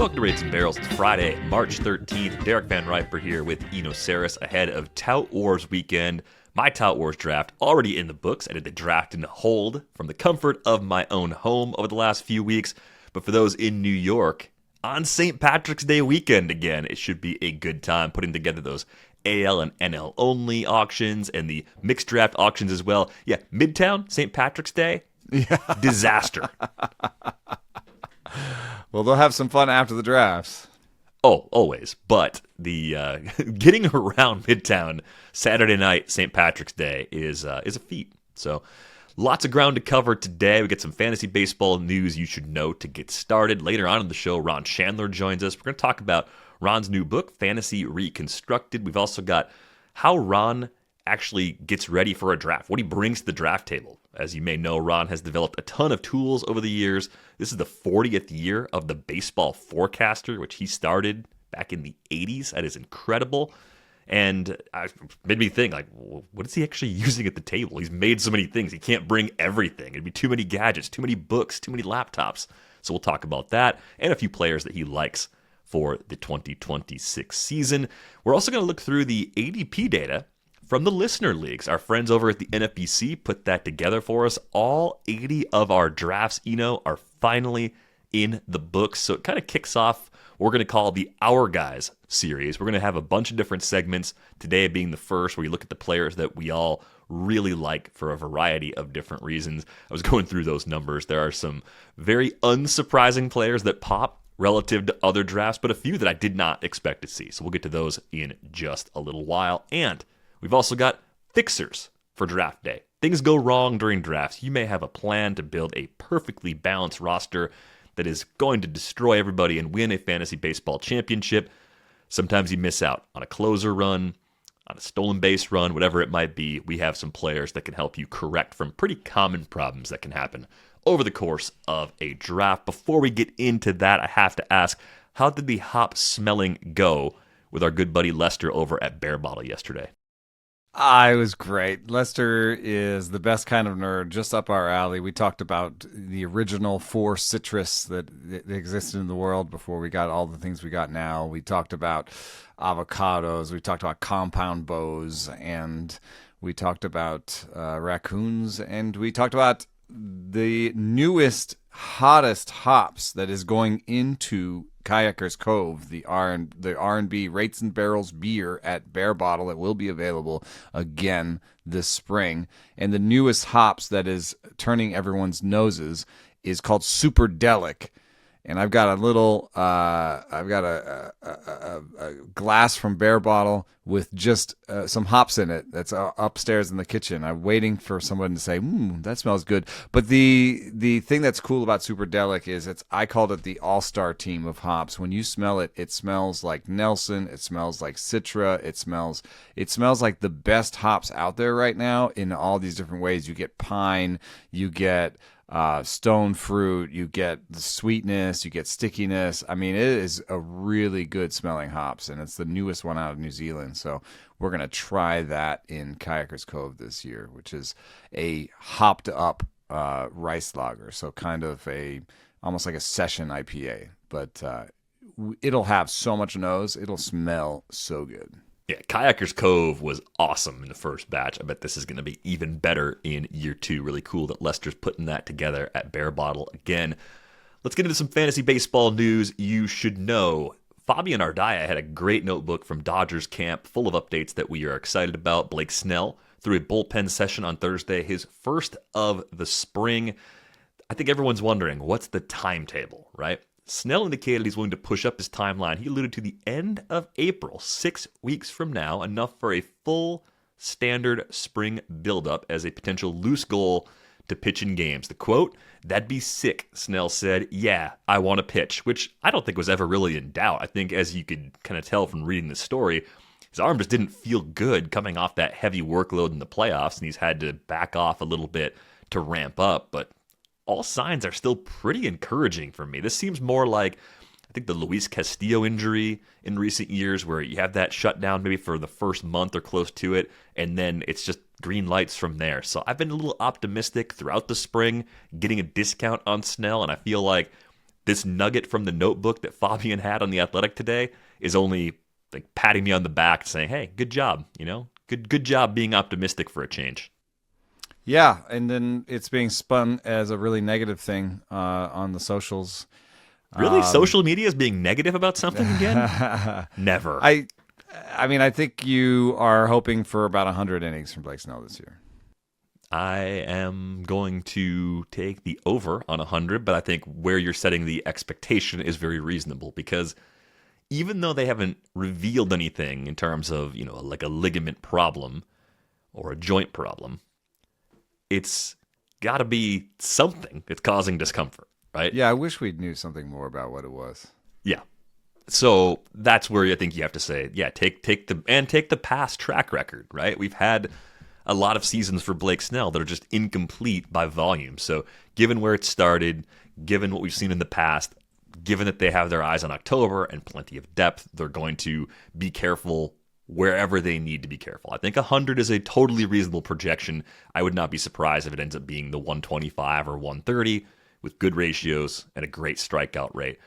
Welcome to Rates and Barrels. It's Friday, March 13th. Derek Van Riper here with Eno Saris ahead of Tout Wars weekend. My Tout Wars draft already in the books. I did the draft and hold from the comfort of my own home over the last few weeks. But for those in New York, on St. Patrick's Day weekend again, it should be a good time putting together those AL and NL only auctions and the mixed draft auctions as well. Yeah, Midtown, St. Patrick's Day, disaster. Well, they'll have some fun after the drafts. Oh, always. But the getting around Midtown Saturday night, St. Patrick's Day, is a feat. So lots of ground to cover today. We get some fantasy baseball news you should know to get started. Later on in the show, Ron Shandler joins us. We're going to talk about Ron's new book, Fantasy Reconstructed. We've also got how Ron actually gets ready for a draft, what he brings to the draft table. As you may know, Ron has developed a ton of tools over the years. This is the 40th year of the Baseball Forecaster, which he started back in the 80s. That is incredible. And it made me think, like, what is he actually using at the table? He's made so many things. He can't bring everything. It'd be too many gadgets, too many books, too many laptops. So we'll talk about that and a few players that he likes for the 2026 season. We're also going to look through the ADP data from the listener leagues. Our friends over at the NFBC put that together for us. All 80 of our drafts, are finally in the books. So it kind of kicks off what we're going to call the Our Guys series. We're going to have a bunch of different segments, today being the first, where we look at the players that we all really like for a variety of different reasons. I was going through those numbers. There are some very unsurprising players that pop relative to other drafts, but a few that I did not expect to see. So we'll get to those in just a little while. And we've also got fixers for draft day. Things go wrong during drafts. You may have a plan to build a perfectly balanced roster that is going to destroy everybody and win a fantasy baseball championship. Sometimes you miss out on a closer run, on a stolen base run, whatever it might be. We have some players that can help you correct from pretty common problems that can happen over the course of a draft. Before we get into that, I have to ask, how did the hop smelling go with our good buddy Lester over at Barebottle yesterday? It was great. Lester is the best kind of nerd, just up our alley. We talked about the original 4 citrus that existed in the world before we got all the things we got now. We talked about avocados. We talked about compound bows. And we talked about raccoons. And we talked about the newest, hottest hops that is going into Kayaker's Cove, the R&B Rates and Barrels beer at Barebottle. It will be available again this spring. And the newest hops that is turning everyone's noses is called Superdelic. And I've got a little, I've got a glass from Barebottle with just some hops in it that's upstairs in the kitchen. I'm waiting for someone to say, that smells good. But the thing that's cool about Superdelic is I called it the all-star team of hops. When you smell it, it smells like Nelson. It smells like Citra. It smells like the best hops out there right now in all these different ways. You get pine, you get stone fruit, you get the sweetness, you get stickiness. I mean, it is a really good smelling hops, and it's the newest one out of New Zealand. So we're going to try that in Kayaker's Cove this year, which is a hopped up rice lager. So kind of almost like a session IPA, but it'll have so much nose. It'll smell so good. Yeah, Kayaker's Cove was awesome in the first batch. I bet this is going to be even better in year 2. Really cool that Lester's putting that together at Barebottle again. Let's get into some fantasy baseball news you should know. Fabian Ardaya had a great notebook from Dodgers camp full of updates that we are excited about. Blake Snell threw a bullpen session on Thursday, his first of the spring. I think everyone's wondering, what's the timetable, right? Snell indicated he's willing to push up his timeline. He alluded to the end of April, 6 weeks from now, enough for a full standard spring buildup as a potential loose goal to pitch in games. The quote, "That'd be sick," Snell said. "Yeah, I want to pitch," which I don't think was ever really in doubt. I think, as you could kind of tell from reading the story, his arm just didn't feel good coming off that heavy workload in the playoffs, and he's had to back off a little bit to ramp up, but all signs are still pretty encouraging for me. This seems more like, I think, the Luis Castillo injury in recent years, where you have that shutdown maybe for the first month or close to it, and then it's just green lights from there. So I've been a little optimistic throughout the spring, getting a discount on Snell, and I feel like this nugget from the notebook that Fabian had on The Athletic today is only like patting me on the back saying, hey, good job, good job being optimistic for a change. Yeah, and then it's being spun as a really negative thing on the socials. Really? Social media is being negative about something again? Never. I mean, I think you are hoping for about 100 innings from Blake Snell this year. I am going to take the over on 100, but I think where you're setting the expectation is very reasonable because even though they haven't revealed anything in terms of, like a ligament problem or a joint problem, it's got to be something that's causing discomfort, right? Yeah, I wish we knew something more about what it was. Yeah. So that's where I think you have to say, yeah, take the past track record, right? We've had a lot of seasons for Blake Snell that are just incomplete by volume. So given where it started, given what we've seen in the past, given that they have their eyes on October and plenty of depth, they're going to be careful wherever they need to be careful. I think 100 is a totally reasonable projection. I would not be surprised if it ends up being the 125 or 130 with good ratios and a great strikeout rate.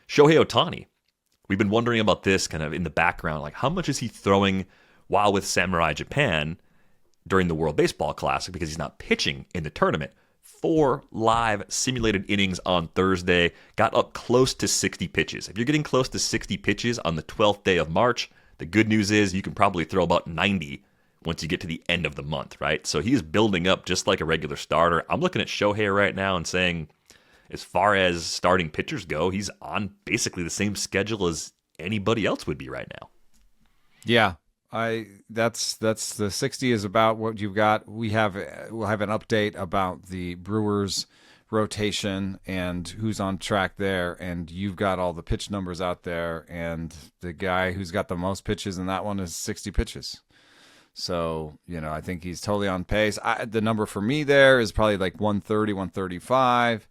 Shohei Ohtani, we've been wondering about this kind of in the background, like how much is he throwing while with Samurai Japan during the World Baseball Classic because he's not pitching in the tournament. 4 live simulated innings on Thursday, got up close to 60 pitches. If you're getting close to 60 pitches on the 12th day of March, the good news is you can probably throw about 90 once you get to the end of the month, right? So he's building up just like a regular starter. I'm looking at Shohei right now and saying, as far as starting pitchers go, he's on basically the same schedule as anybody else would be right now. Yeah. That's the 60 is about what you've got. We'll have an update about the Brewers rotation and who's on track there, and you've got all the pitch numbers out there, and the guy who's got the most pitches in that one is 60 pitches. So, I think he's totally on pace. The number for me there is probably like 130, 135.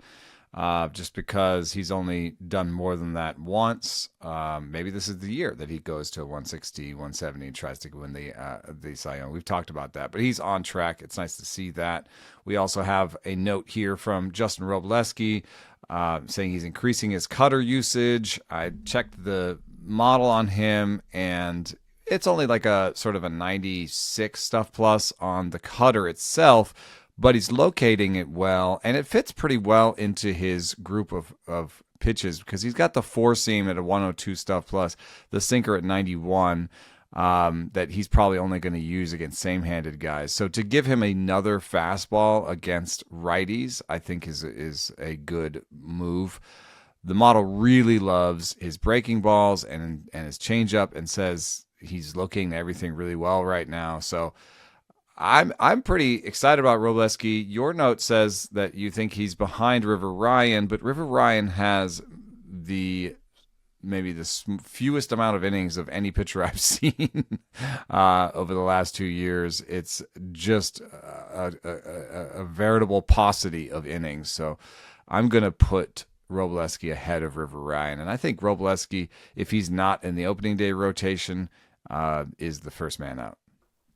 Just because he's only done more than that once. Maybe this is the year that he goes to 160, 170 and tries to win the Cy Young. We've talked about that, but he's on track. It's nice to see that. We also have a note here from Justin Wrobleski saying he's increasing his cutter usage. I checked the model on him, and it's only like a sort of a 96 stuff plus on the cutter itself, but he's locating it well, and it fits pretty well into his group of pitches because he's got the four seam at a 102 stuff plus, the sinker at 91 that he's probably only going to use against same-handed guys. So to give him another fastball against righties, I think is a good move. The model really loves his breaking balls and his changeup and says he's locating everything really well right now. So I'm pretty excited about Wrobleski. Your note says that you think he's behind River Ryan, but River Ryan has maybe the fewest amount of innings of any pitcher I've seen over the last 2 years. It's just a veritable paucity of innings. So I'm going to put Wrobleski ahead of River Ryan. And I think Wrobleski, if he's not in the opening day rotation, is the first man out.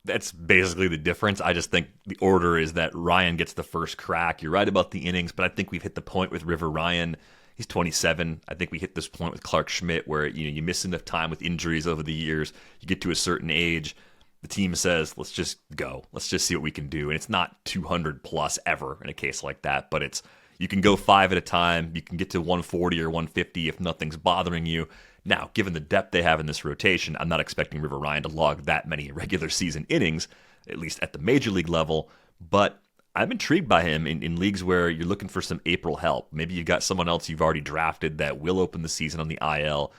That's basically the difference. I just think the order is that Ryan gets the first crack. You're right about the innings, but I think we've hit the point with River Ryan. He's 27. I think we hit this point with Clark Schmidt where you miss enough time with injuries over the years. You get to a certain age, the team says, let's just go. Let's just see what we can do. And it's not 200 plus ever in a case like that, but it's you can go 5 at a time. You can get to 140 or 150 if nothing's bothering you. Now, given the depth they have in this rotation, I'm not expecting River Ryan to log that many regular season innings, at least at the major league level, but I'm intrigued by him in leagues where you're looking for some April help. Maybe you've got someone else you've already drafted that will open the season on the IL.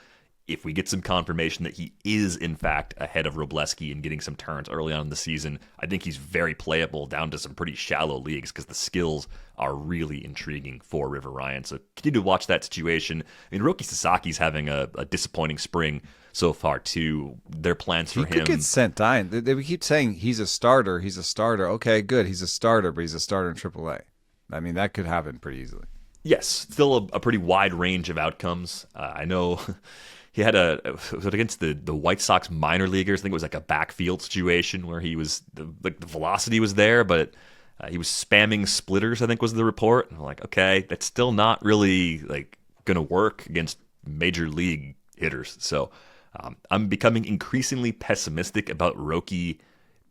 If we get some confirmation that he is, in fact, ahead of Wrobleski and getting some turns early on in the season, I think he's very playable down to some pretty shallow leagues because the skills are really intriguing for River Ryan. So continue to watch that situation. I mean, Roki Sasaki's having a disappointing spring so far, too. Their plans for him. He could get sent down. They keep saying he's a starter. He's a starter. Okay, good. He's a starter, but he's a starter in AAA. I mean, that could happen pretty easily. Yes, still a pretty wide range of outcomes. I know he had was it against the White Sox minor leaguers? I think it was like a backfield situation where he was the velocity was there, but he was spamming splitters, I think was the report. And I'm like, okay, that's still not really like going to work against major league hitters. So I'm becoming increasingly pessimistic about Roki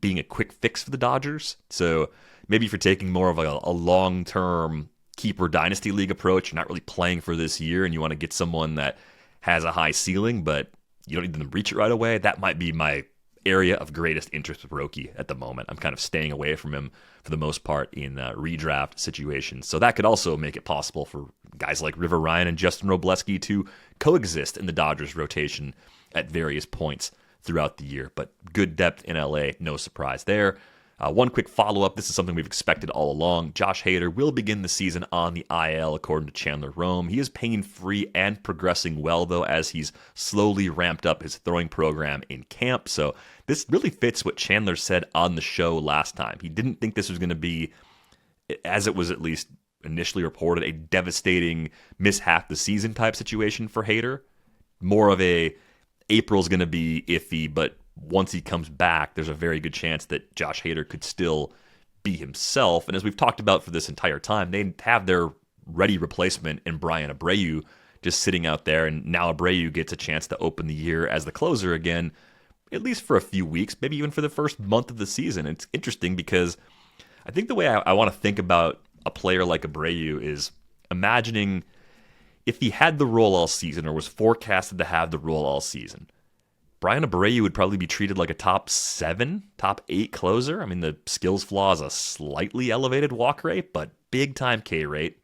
being a quick fix for the Dodgers. So maybe if you're taking more of a long-term keeper dynasty league approach, you're not really playing for this year and you want to get someone that has a high ceiling, but you don't need them to reach it right away, that might be my area of greatest interest with Roki at the moment. I'm kind of staying away from him for the most part in redraft situations. So that could also make it possible for guys like River Ryan and Justin Wrobleski to coexist in the Dodgers rotation at various points throughout the year. But good depth in LA, no surprise there. One quick follow-up. This is something we've expected all along. Josh Hader will begin the season on the IL, according to Chandler Rome. He is pain-free and progressing well, though, as he's slowly ramped up his throwing program in camp. So this really fits what Chandler said on the show last time. He didn't think this was going to be, as it was at least initially reported, a devastating miss half the season type situation for Hader. More of a April's going to be iffy, but once he comes back, there's a very good chance that Josh Hader could still be himself. And as we've talked about for this entire time, they have their ready replacement in Bryan Abreu just sitting out there, and now Abreu gets a chance to open the year as the closer again, at least for a few weeks, maybe even for the first month of the season. It's interesting because I think the way I want to think about a player like Abreu is imagining if he had the role all season or was forecasted to have the role all season. Bryan Abreu would probably be treated like a top 7, top 8 closer. I mean, the skills flaw is a slightly elevated walk rate, but big-time K rate.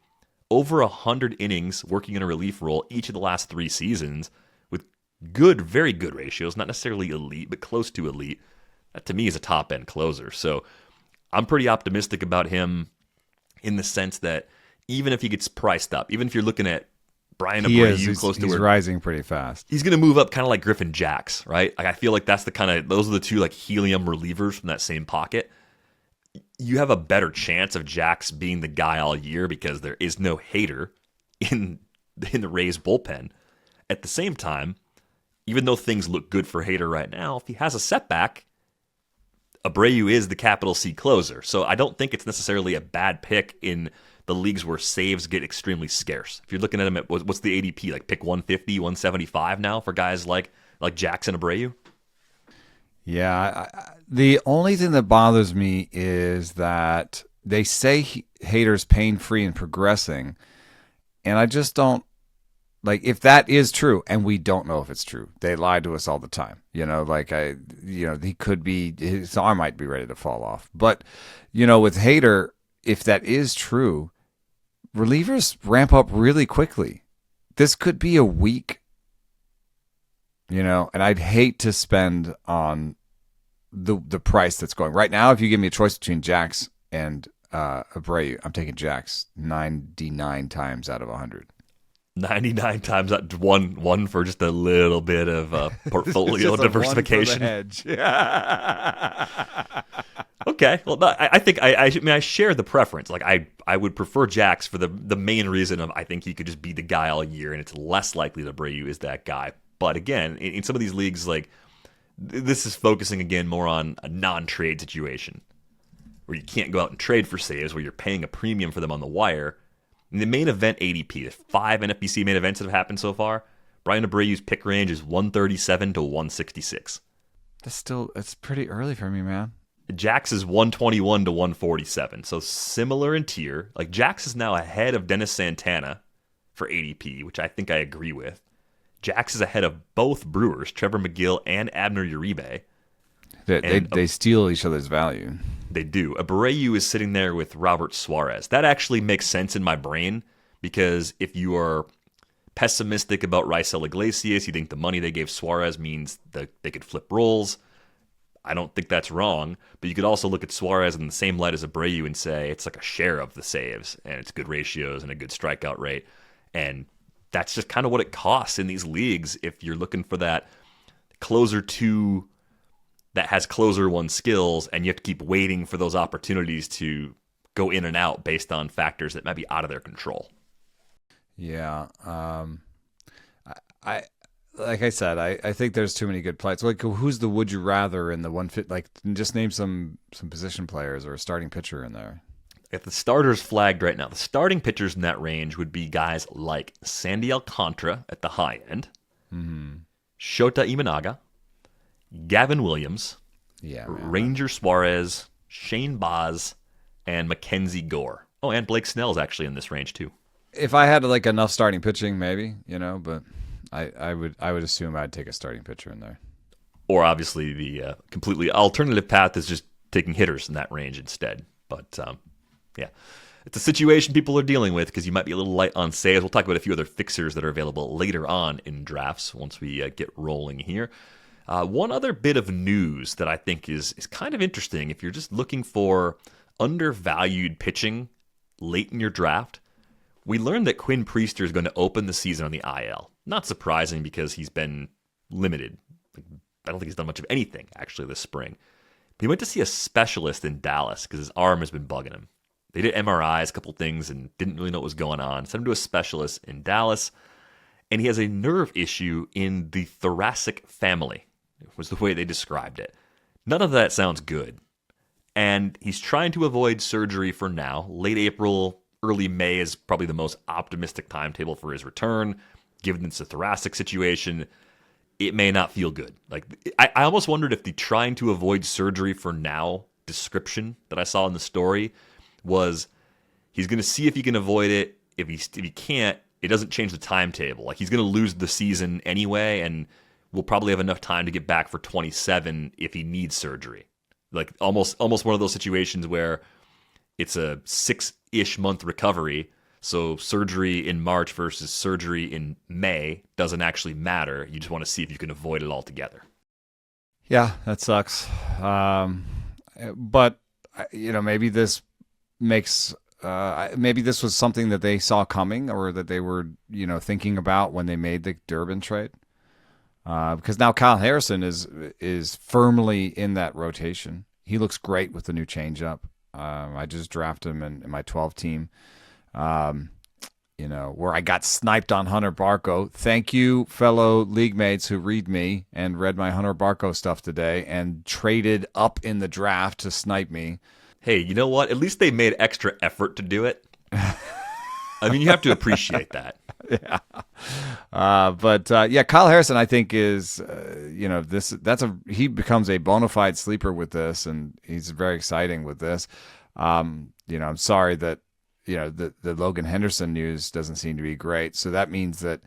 Over 100 innings working in a relief role each of the last 3 seasons with good, very good ratios, not necessarily elite, but close to elite. That, to me, is a top-end closer. So I'm pretty optimistic about him in the sense that even if he gets priced up, even if you're looking at Bryan Abreu close to he's where rising pretty fast. He's going to move up kind of like Griffin Jax, right? Like I feel like that's the kind of, those are the two like helium relievers from that same pocket. You have a better chance of Jax being the guy all year because there is no Hader in the Rays bullpen. At the same time, even though things look good for Hader right now, if he has a setback, Abreu is the capital C closer. So I don't think it's necessarily a bad pick in the leagues where saves get extremely scarce. If you're looking at him at what's the ADP, like pick 150, 175 now for guys like Jackson Abreu? Yeah, the only thing that bothers me is that they say Hader's pain-free and progressing, and I just don't, like, if that is true, and we don't know if it's true, they lie to us all the time. He could be, his arm might be ready to fall off. But, with Hader, if that is true, relievers ramp up really quickly. This could be a week, and I'd hate to spend on the price that's going. Right now, if you give me a choice between Jax and Abreu, I'm taking Jax 99 times out of 100. 99 times out, one for just a little bit of portfolio diversification. Okay, well, I think I share the preference. Like I would prefer Jax for the main reason of I think he could just be the guy all year, and it's less likely that Abreu is that guy. But again, in some of these leagues, like this is focusing again more on a non-trade situation where you can't go out and trade for saves, where you're paying a premium for them on the wire. In the main event ADP, there's 5 NFBC main events that have happened so far. Bryan Abreu's pick range is 137 to 166. It's pretty early for me, man. Jax is 121 to 147, so similar in tier. Like Jax is now ahead of Dennis Santana for ADP, which I think I agree with. Jax is ahead of both Brewers, Trevor McGill and Abner Uribe. They steal each other's value. They do. Abreu is sitting there with Robert Suarez. That actually makes sense in my brain because if you are pessimistic about Raisel Iglesias, you think the money they gave Suarez means that they could flip roles. I don't think that's wrong, but you could also look at Suarez in the same light as Abreu and say it's like a share of the saves, and it's good ratios and a good strikeout rate, and that's just kind of what it costs in these leagues if you're looking for that closer 2 that has closer 1 skills, and you have to keep waiting for those opportunities to go in and out based on factors that might be out of their control. Yeah. Like I said, I think there's too many good players. Like, who's the would you rather in the 150? Like, just name some position players or a starting pitcher in there. If the starters flagged right now, the starting pitchers in that range would be guys like Sandy Alcantara at the high end, Shota Imanaga, Gavin Williams, Ranger Suarez, Shane Baz, and Mackenzie Gore. Oh, and Blake Snell's actually in this range too. If I had like enough starting pitching, maybe, but I would assume I'd take a starting pitcher in there. Or obviously the completely alternative path is just taking hitters in that range instead. But yeah, it's a situation people are dealing with because you might be a little light on saves. We'll talk about a few other fixers that are available later on in drafts once we get rolling here. One other bit of news that I think is kind of interesting if you're just looking for undervalued pitching late in your draft. We learned that Quinn Priester is going to open the season on the IL. Not surprising because he's been limited. I don't think he's done much of anything, actually, this spring. He went to see a specialist in Dallas because his arm has been bugging him. They did MRIs, a couple things, and didn't really know what was going on. Sent him to a specialist in Dallas, and he has a nerve issue in the thoracic family, was the way they described it. None of that sounds good. And he's trying to avoid surgery for now. Late April, early May is probably the most optimistic timetable for his return. Given it's a thoracic situation, it may not feel good. Like I almost wondered if the trying to avoid surgery for now description that I saw in the story was he's going to see if he can avoid it. If he can't, it doesn't change the timetable. Like he's going to lose the season anyway, and we'll probably have enough time to get back for 27 if he needs surgery. Like almost one of those situations where it's a 6-ish month recovery. So surgery in March versus surgery in May doesn't actually matter. You just want to see if you can avoid it altogether. Yeah, that sucks. But maybe this makes maybe this was something that they saw coming or that they were thinking about when they made the Durbin trade. Because now Kyle Harrison is firmly in that rotation. He looks great with the new changeup. I just drafted him in my 12 team. Where I got sniped on Hunter Barco. Thank you, fellow league mates who read me and read my Hunter Barco stuff today and traded up in the draft to snipe me. Hey, you know what? At least they made extra effort to do it. I mean, you have to appreciate that. Yeah. But Kyle Harrison, I think is, he becomes a bona fide sleeper with this, and he's very exciting with this. I'm sorry that, the Logan Henderson news doesn't seem to be great. So that means that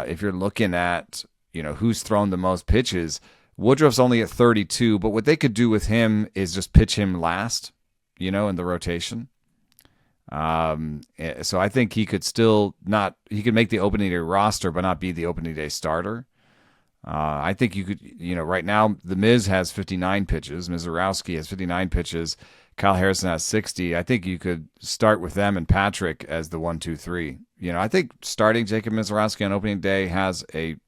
if you're looking at, who's thrown the most pitches, Woodruff's only at 32, but what they could do with him is just pitch him last, in the rotation. So I think he could he could make the opening day roster, but not be the opening day starter. I think you could, right now the Miz has 59 pitches. Mizorowski has 59 pitches. Kyle Harrison has 60. I think you could start with them and Patrick as the 1, 2, 3. I think starting Jacob Mizorowski on opening day has an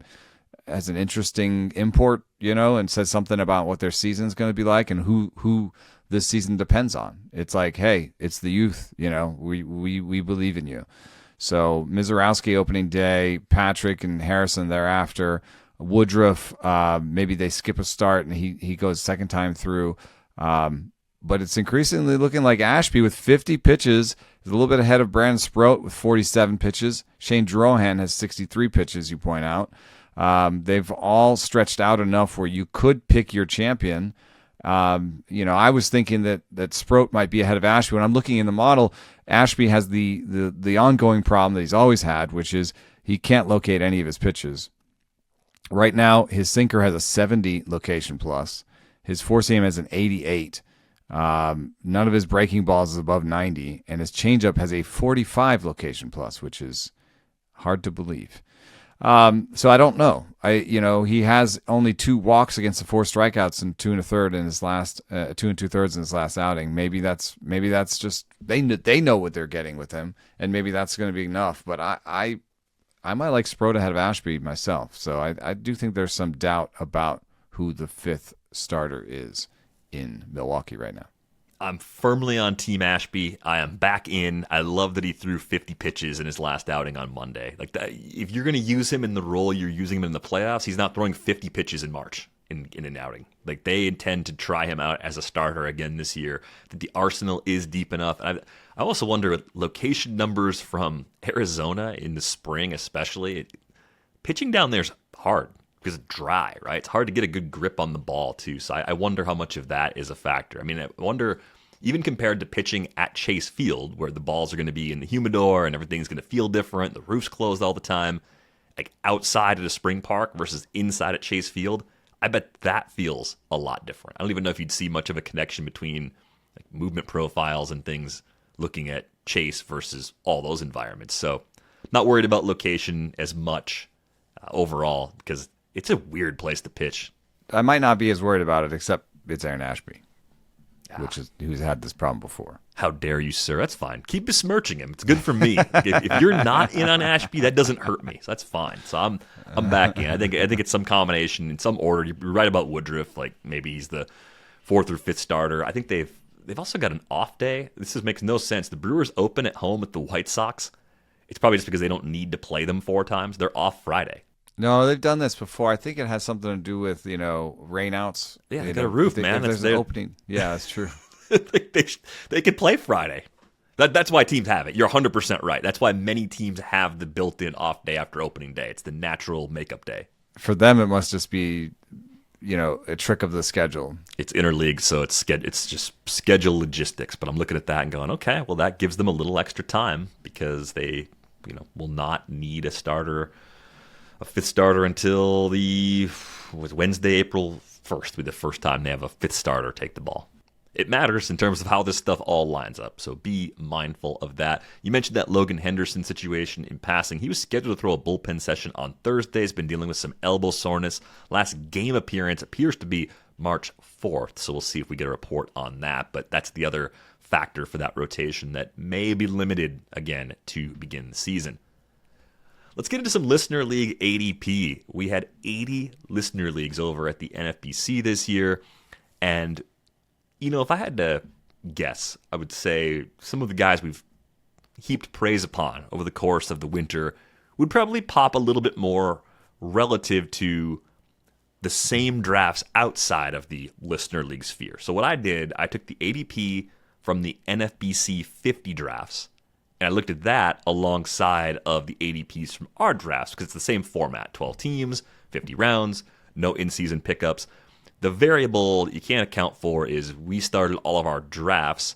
interesting import, and says something about what their season's going to be like and who this season depends on. It's like, hey, it's the youth, we believe in you. So Mizorowski opening day, Patrick and Harrison thereafter. Woodruff, maybe they skip a start and he goes second time through. But it's increasingly looking like Ashby with 50 pitches is a little bit ahead of Brandon Sproat with 47 pitches. Shane Drohan has 63 pitches, you point out. They've all stretched out enough where you could pick your champion. I was thinking that Sproat might be ahead of Ashby. When I'm looking in the model, Ashby has the ongoing problem that he's always had, which is he can't locate any of his pitches. Right now, his sinker has a 70 location plus. His four-seam has an 88. None of his breaking balls is above 90, and his changeup has a 45 location plus, which is hard to believe. So I don't know. He has only 2 walks against the 4 strikeouts and 2 1/3 in his last 2 2/3 in his last outing. Maybe that's just they know what they're getting with him, and maybe that's going to be enough. But I might like Sproat ahead of Ashby myself. So I do think there's some doubt about who the 5th starter is in Milwaukee right now. I'm firmly on Team Ashby. I am back in. I love that he threw 50 pitches in his last outing on Monday. Like that, if you're going to use him in the role you're using him in the playoffs, he's not throwing 50 pitches in March. in an outing. Like, they intend to try him out as a starter again this year. That the arsenal is deep enough. And I also wonder, location numbers from Arizona in the spring especially, pitching down there is hard because it's dry, right? It's hard to get a good grip on the ball too. So I wonder how much of that is a factor. I mean, I wonder, even compared to pitching at Chase Field, where the balls are going to be in the humidor and everything's going to feel different, the roof's closed all the time, like outside at a spring park versus inside at Chase Field, I bet that feels a lot different. I don't even know if you'd see much of a connection between like movement profiles and things looking at Chase versus all those environments. So not worried about location as much overall, because it's a weird place to pitch. I might not be as worried about it, except it's Aaron Ashby, who's had this problem before. How dare you, sir? That's fine. Keep besmirching him. It's good for me. if you're not in on Ashby, that doesn't hurt me. So that's fine. So I'm back in. I think it's some combination in some order. You're right about Woodruff. Like, maybe he's the 4th or 5th starter. I think they've also got an off day. This makes no sense. The Brewers open at home at the White Sox. It's probably just because they don't need to play them 4 times. They're off Friday. No, they've done this before. I think it has something to do with, rainouts. Yeah, they got a roof, man. There's an opening. Yeah, that's true. they could play Friday. That's why teams have it. You're 100% right. That's why many teams have the built-in off day after opening day. It's the natural makeup day. For them, it must just be, a trick of the schedule. It's interleague, so it's just schedule logistics. But I'm looking at that and going, okay, well, that gives them a little extra time because they, will not need a 5th starter until Wednesday, April 1st. Will be the first time they have a 5th starter take the ball. It matters in terms of how this stuff all lines up, so be mindful of that. You mentioned that Logan Henderson situation in passing. He was scheduled to throw a bullpen session on Thursday. He's been dealing with some elbow soreness. Last game appearance appears to be March 4th, so we'll see if we get a report on that. But that's the other factor for that rotation that may be limited again to begin the season. Let's get into some Listener League ADP. We had 80 Listener Leagues over at the NFBC this year, and if I had to guess, I would say some of the guys we've heaped praise upon over the course of the winter would probably pop a little bit more relative to the same drafts outside of the Listener League sphere. So what I did, I took the ADP from the NFBC 50 drafts, and I looked at that alongside of the ADPs from our drafts because it's the same format, 12 teams, 50 rounds, no in-season pickups. The variable you can't account for is we started all of our drafts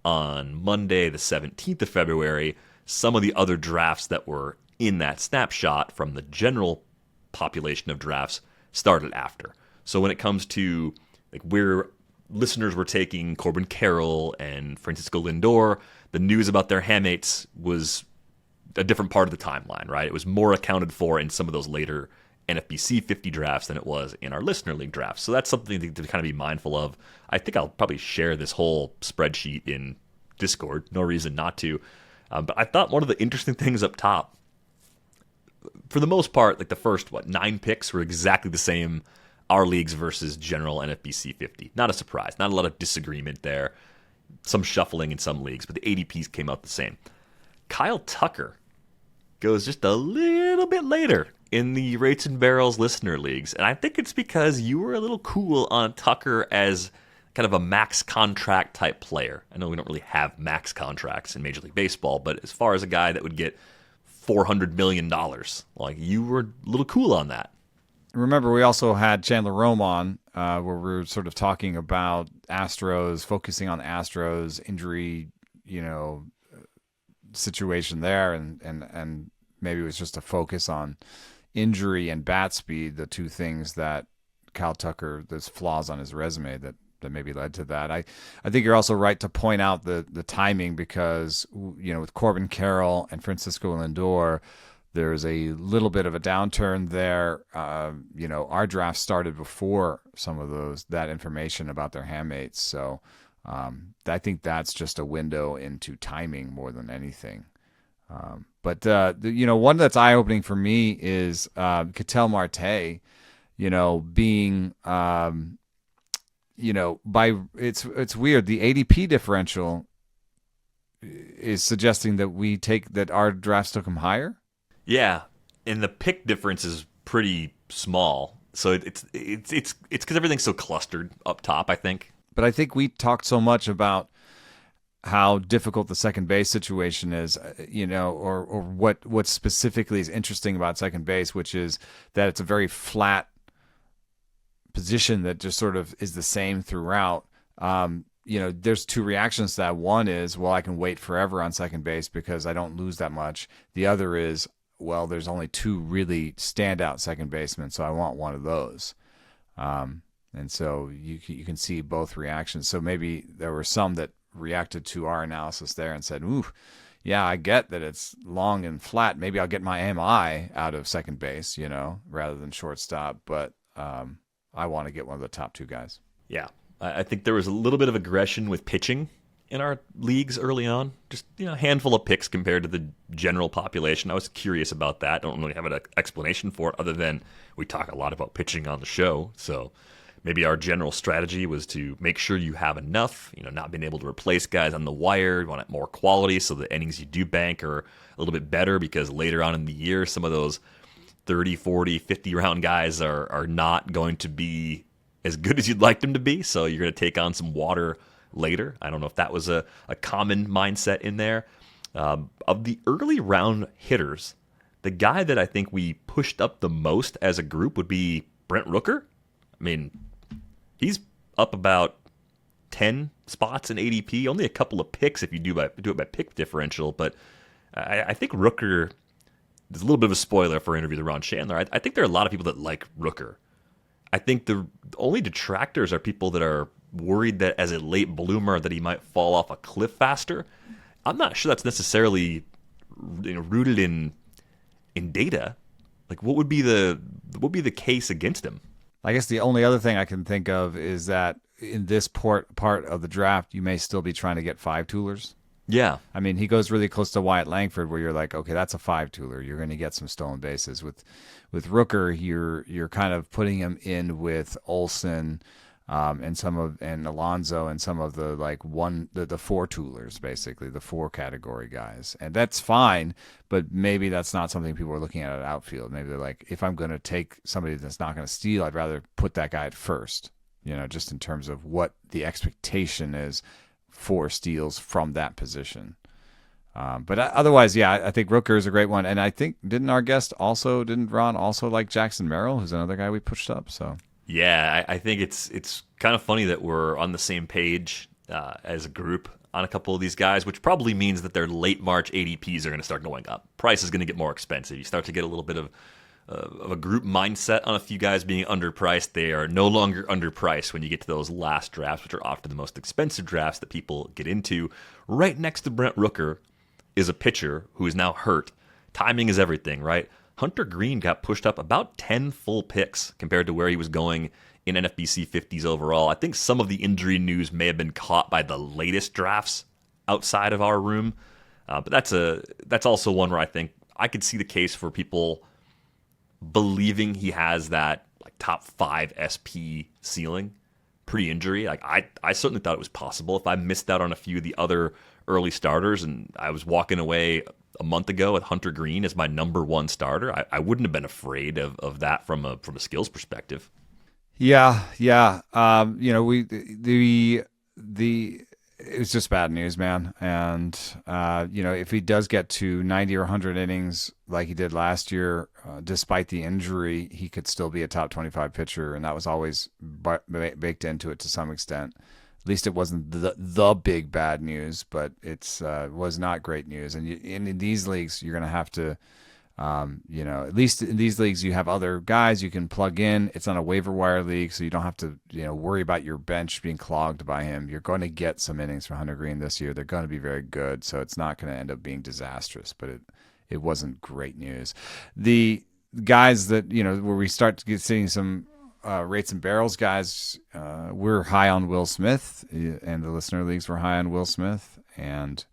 on Monday, the 17th of February. Some of the other drafts that were in that snapshot from the general population of drafts started after. So when it comes to where listeners were taking Corbin Carroll and Francisco Lindor, the news about their handmates was a different part of the timeline, right? It was more accounted for in some of those later NFBC 50 drafts than it was in our Listener League drafts. So that's something to kind of be mindful of. I think I'll probably share this whole spreadsheet in Discord. No reason not to. But I thought one of the interesting things up top, for the most part, the first, 9 picks were exactly the same, our leagues versus general NFBC 50. Not a surprise. Not a lot of disagreement there. Some shuffling in some leagues, but the ADPs came out the same. Kyle Tucker goes just a little bit later in the Rates and Barrels Listener Leagues. And I think it's because you were a little cool on Tucker as kind of a max contract type player. I know we don't really have max contracts in Major League Baseball, but as far as a guy that would get $400 million, you were a little cool on that. Remember, we also had Chandler Rome on, where we were sort of talking about Astros, focusing on Astros injury, situation there, and maybe it was just a focus on injury and bat speed, the two things that Kyle Tucker, there's flaws on his resume that maybe led to that. I think you're also right to point out the timing because, with Corbin Carroll and Francisco Lindor, there's a little bit of a downturn there. Our draft started before some of that information about their handmates. So I think that's just a window into timing more than anything. But one that's eye-opening for me is Ketel Marte, being, it's weird. The ADP differential is suggesting that our drafts took him higher. Yeah, and the pick difference is pretty small. So it's because everything's so clustered up top, I think. But I think we talked so much about how difficult the second base situation is, or what specifically is interesting about second base, which is that it's a very flat position that just sort of is the same throughout. There's two reactions to that. One is, well, I can wait forever on second base because I don't lose that much. The other is, well, there's only two really standout second basemen, so I want one of those. And so you can see both reactions. So maybe there were some that reacted to our analysis there and said, ooh, yeah, I get that it's long and flat. Maybe I'll get my MI out of second base, rather than shortstop. But I want to get one of the top two guys. Yeah. I think there was a little bit of aggression with pitching in our leagues early on. Just, a handful of picks compared to the general population. I was curious about that. I don't really have an explanation for it other than we talk a lot about pitching on the show. So maybe our general strategy was to make sure you have enough, not being able to replace guys on the wire. You want more quality so the innings you do bank are a little bit better because later on in the year, some of those 30, 40, 50 round guys are not going to be as good as you'd like them to be. So you're going to take on some water later. I don't know if that was a common mindset in there. Of the early round hitters, the guy that I think we pushed up the most as a group would be Brent Rooker. I mean, he's up about 10 spots in ADP, only a couple of picks if you do it by pick differential. But I think Rooker, there's a little bit of a spoiler for our interview with Ron Shandler. I think there are a lot of people that like Rooker. I think the only detractors are people that are worried that as a late bloomer that he might fall off a cliff faster. I'm not sure that's necessarily rooted in data. Like, what would be the case against him? I guess the only other thing I can think of is that in this part of the draft, you may still be trying to get five-toolers. Yeah. I mean, he goes really close to Wyatt Langford where you're like, okay, that's a five-tooler. You're going to get some stolen bases. With Rooker, you're kind of putting him in with Olsen and Alonso and some of the the four-toolers, basically, the four-category guys. And that's fine, but maybe that's not something people are looking at outfield. Maybe they're like, if I'm going to take somebody that's not going to steal, I'd rather put that guy at first, just in terms of what the expectation is for steals from that position. But otherwise, yeah, I think Rooker is a great one. And I think, didn't Ron also like Jackson Merrill, who's another guy we pushed up? So yeah, I think it's kind of funny that we're on the same page as a group on a couple of these guys, which probably means that their late March ADPs are going to start going up. Price is going to get more expensive. You start to get a little bit of a group mindset on a few guys being underpriced. They are no longer underpriced when you get to those last drafts, which are often the most expensive drafts that people get into. Right next to Brent Rooker is a pitcher who is now hurt. Timing is everything, right? Hunter Green got pushed up about 10 full picks compared to where he was going in NFBC 50s overall. I think some of the injury news may have been caught by the latest drafts outside of our room. But that's also one where I think I could see the case for people believing he has that top 5 SP ceiling pre-injury. I certainly thought it was possible. If I missed out on a few of the other early starters and I was walking away a month ago with Hunter Green as my number one starter, I wouldn't have been afraid of that from a skills perspective. Yeah. It was just bad news, man. And if he does get to 90 or 100 innings like he did last year, despite the injury, he could still be a top 25 pitcher, and that was always baked into it to some extent. At least it wasn't the big bad news, but it was not great news. And in these leagues, you're going to have to, at least in these leagues, you have other guys you can plug in. It's not a waiver wire league, so you don't have to, worry about your bench being clogged by him. You're going to get some innings from Hunter Green this year. They're going to be very good, so it's not going to end up being disastrous, but it wasn't great news. The guys that, where we start to get seeing some rates and barrels guys, we're high on Will Smith, and the listener leagues were high on Will Smith, and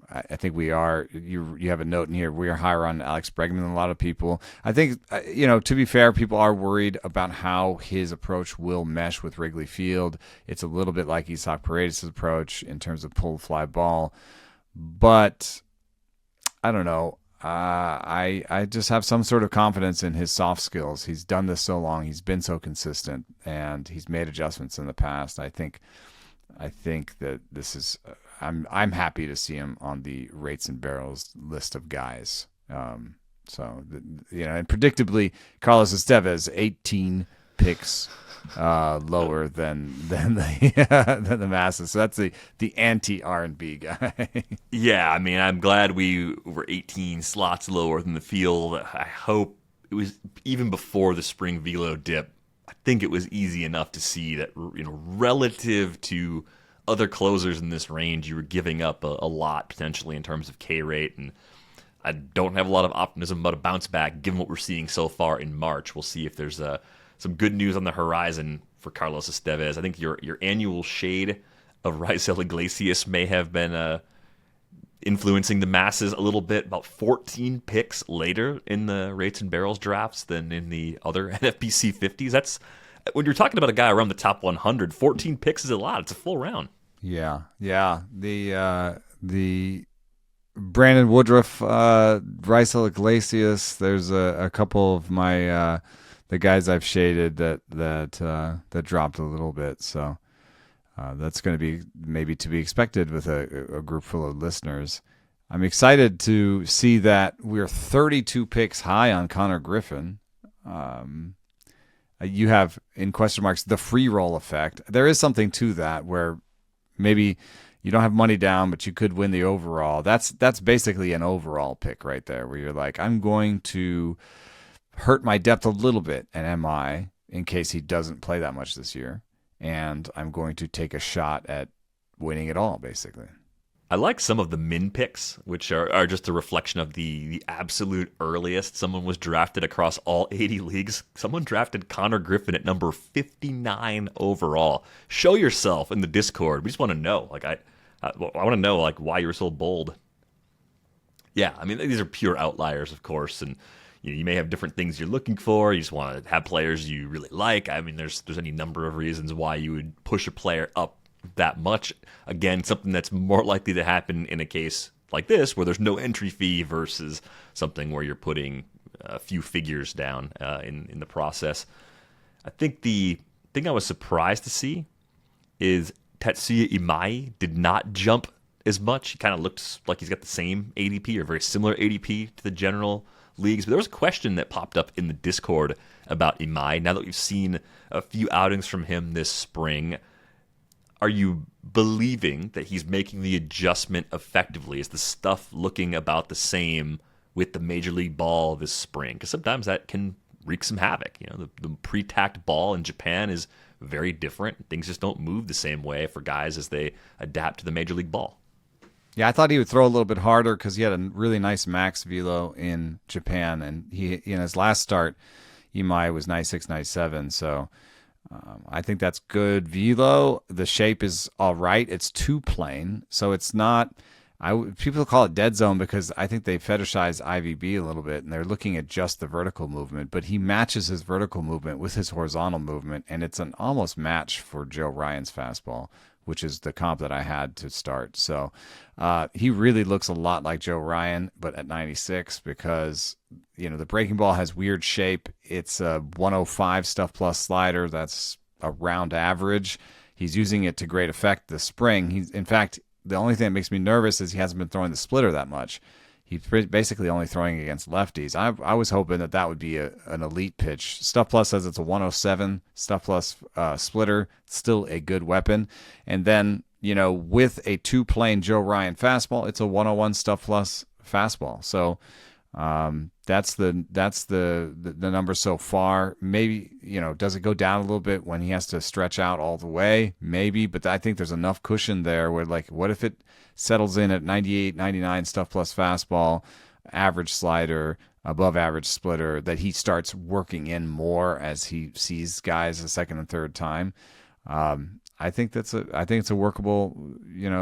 I think we are. You have a note in here. We are higher on Alex Bregman than a lot of people. I think, to be fair, people are worried about how his approach will mesh with Wrigley Field. It's a little bit like Isaac Paredes' approach in terms of pull fly ball, but I don't know. I just have some sort of confidence in his soft skills. He's done this so long. He's been so consistent, and he's made adjustments in the past. I think that this is. I'm happy to see him on the rates and barrels list of guys. And predictably, Carlos Estevez 18 picks lower than the masses. So that's the anti R&B guy. Yeah, I mean, I'm glad we were 18 slots lower than the field. I hope it was even before the spring velo dip. I think it was easy enough to see that, relative to other closers in this range, you were giving up a lot potentially in terms of K rate, and I don't have a lot of optimism about a bounce back given what we're seeing so far in March. We'll see if there's some good news on the horizon for Carlos Estevez. I think your annual shade of Raisel Iglesias may have been influencing the masses a little bit. About 14 picks later in the rates and barrels drafts than in the other NFBC 50s. That's when you're talking about a guy around the top 100. 14 picks is a lot. It's a full round. Yeah. The Brandon Woodruff, Raisel Iglesias. There's a couple of my the guys I've shaded that dropped a little bit. So that's going to be maybe to be expected with a group full of listeners. I'm excited to see that we're 32 picks high on Connor Griffin. You have in question marks the free roll effect. There is something to that where maybe you don't have money down, but you could win the overall. That's basically an overall pick right there, where you're like, I'm going to hurt my depth a little bit and MI in case he doesn't play that much this year, and I'm going to take a shot at winning it all, basically. I like some of the min picks, which are just a reflection of the absolute earliest. Someone was drafted across all 80 leagues. Someone drafted Connor Griffin at number 59 overall. Show yourself in the Discord. We just want to know. I want to know why you were so bold. Yeah, I mean, these are pure outliers, of course, and you may have different things you're looking for. You just want to have players you really like. I mean, there's any number of reasons why you would push a player up that much. Again, something that's more likely to happen in a case like this where there's no entry fee versus something where you're putting a few figures down in the process. I think the thing I was surprised to see is Tatsuya Imai did not jump as much. He kind of looks like he's got the same ADP or very similar ADP to the general leagues. But there was a question that popped up in the Discord about Imai. Now that we've seen a few outings from him this spring, are you believing that he's making the adjustment effectively? Is the stuff looking about the same with the Major League ball this spring? Because sometimes that can wreak some havoc. The pre-tacked ball in Japan is very different. Things just don't move the same way for guys as they adapt to the Major League ball. Yeah, I thought he would throw a little bit harder because he had a really nice max velo in Japan, and he in his last start, Imai was 96, 97. So I think that's good velo. The shape is all right. It's too plain, so it's not. People call it dead zone because I think they fetishize IVB a little bit, and they're looking at just the vertical movement. But he matches his vertical movement with his horizontal movement, and it's an almost match for Joe Ryan's fastball, which is the comp that I had to start. So he really looks a lot like Joe Ryan, but at 96 because, the breaking ball has weird shape. It's a 105 stuff plus slider. That's around average. He's using it to great effect this spring. In fact, the only thing that makes me nervous is he hasn't been throwing the splitter that much. He's basically only throwing against lefties. I was hoping that would be an elite pitch. Stuff Plus says it's a 107 Stuff Plus splitter, still a good weapon. And then, with a two-plane Joe Ryan fastball, it's a 101 Stuff Plus fastball. So that's the number so far. Maybe, does it go down a little bit when he has to stretch out all the way? Maybe, but I think there's enough cushion there where, what if it settles in at 98, 99 Stuff Plus fastball, average slider, above average splitter, that he starts working in more as he sees guys a second and third time. I think it's a workable,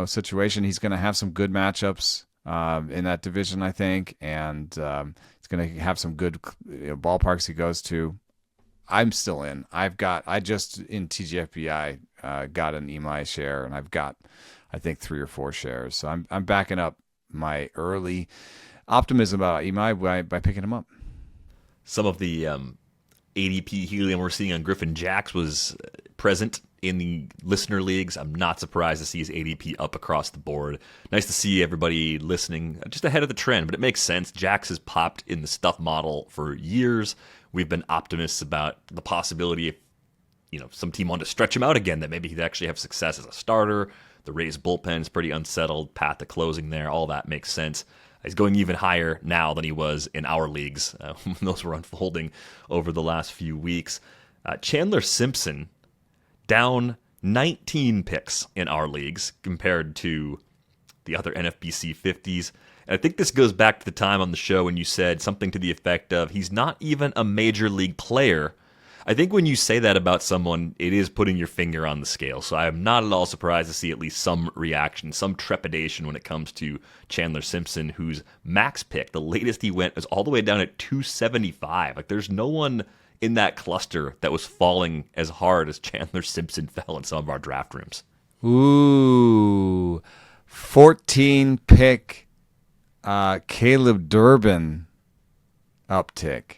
situation. He's going to have some good matchups in that division, I think, and it's going to have some good ballparks he goes to. I'm still in. I just in TGFBI got an Imai share, and I've got, I think, 3 or 4 shares. So I'm backing up my early optimism about Imai by picking him up. Some of the ADP helium we're seeing on Griffin Jacks was present in the listener leagues. I'm not surprised to see his ADP up across the board. Nice to see everybody listening just ahead of the trend, but it makes sense. Jacks has popped in the stuff model for years. We've been optimists about the possibility if some team wanted to stretch him out again, that maybe he'd actually have success as a starter. The Rays bullpen is pretty unsettled. Path to closing there, all that makes sense. He's going even higher now than he was in our leagues. Those were unfolding over the last few weeks. Chandler Simpson down 19 picks in our leagues compared to the other NFBC 50s. And I think this goes back to the time on the show when you said something to the effect of, he's not even a major league player. I think when you say that about someone, it is putting your finger on the scale. So I am not at all surprised to see at least some reaction, some trepidation when it comes to Chandler Simpson, whose max pick, the latest he went, was all the way down at 275. Like, there's no one in that cluster that was falling as hard as Chandler Simpson fell in some of our draft rooms. Ooh, 14 pick Caleb Durbin uptick.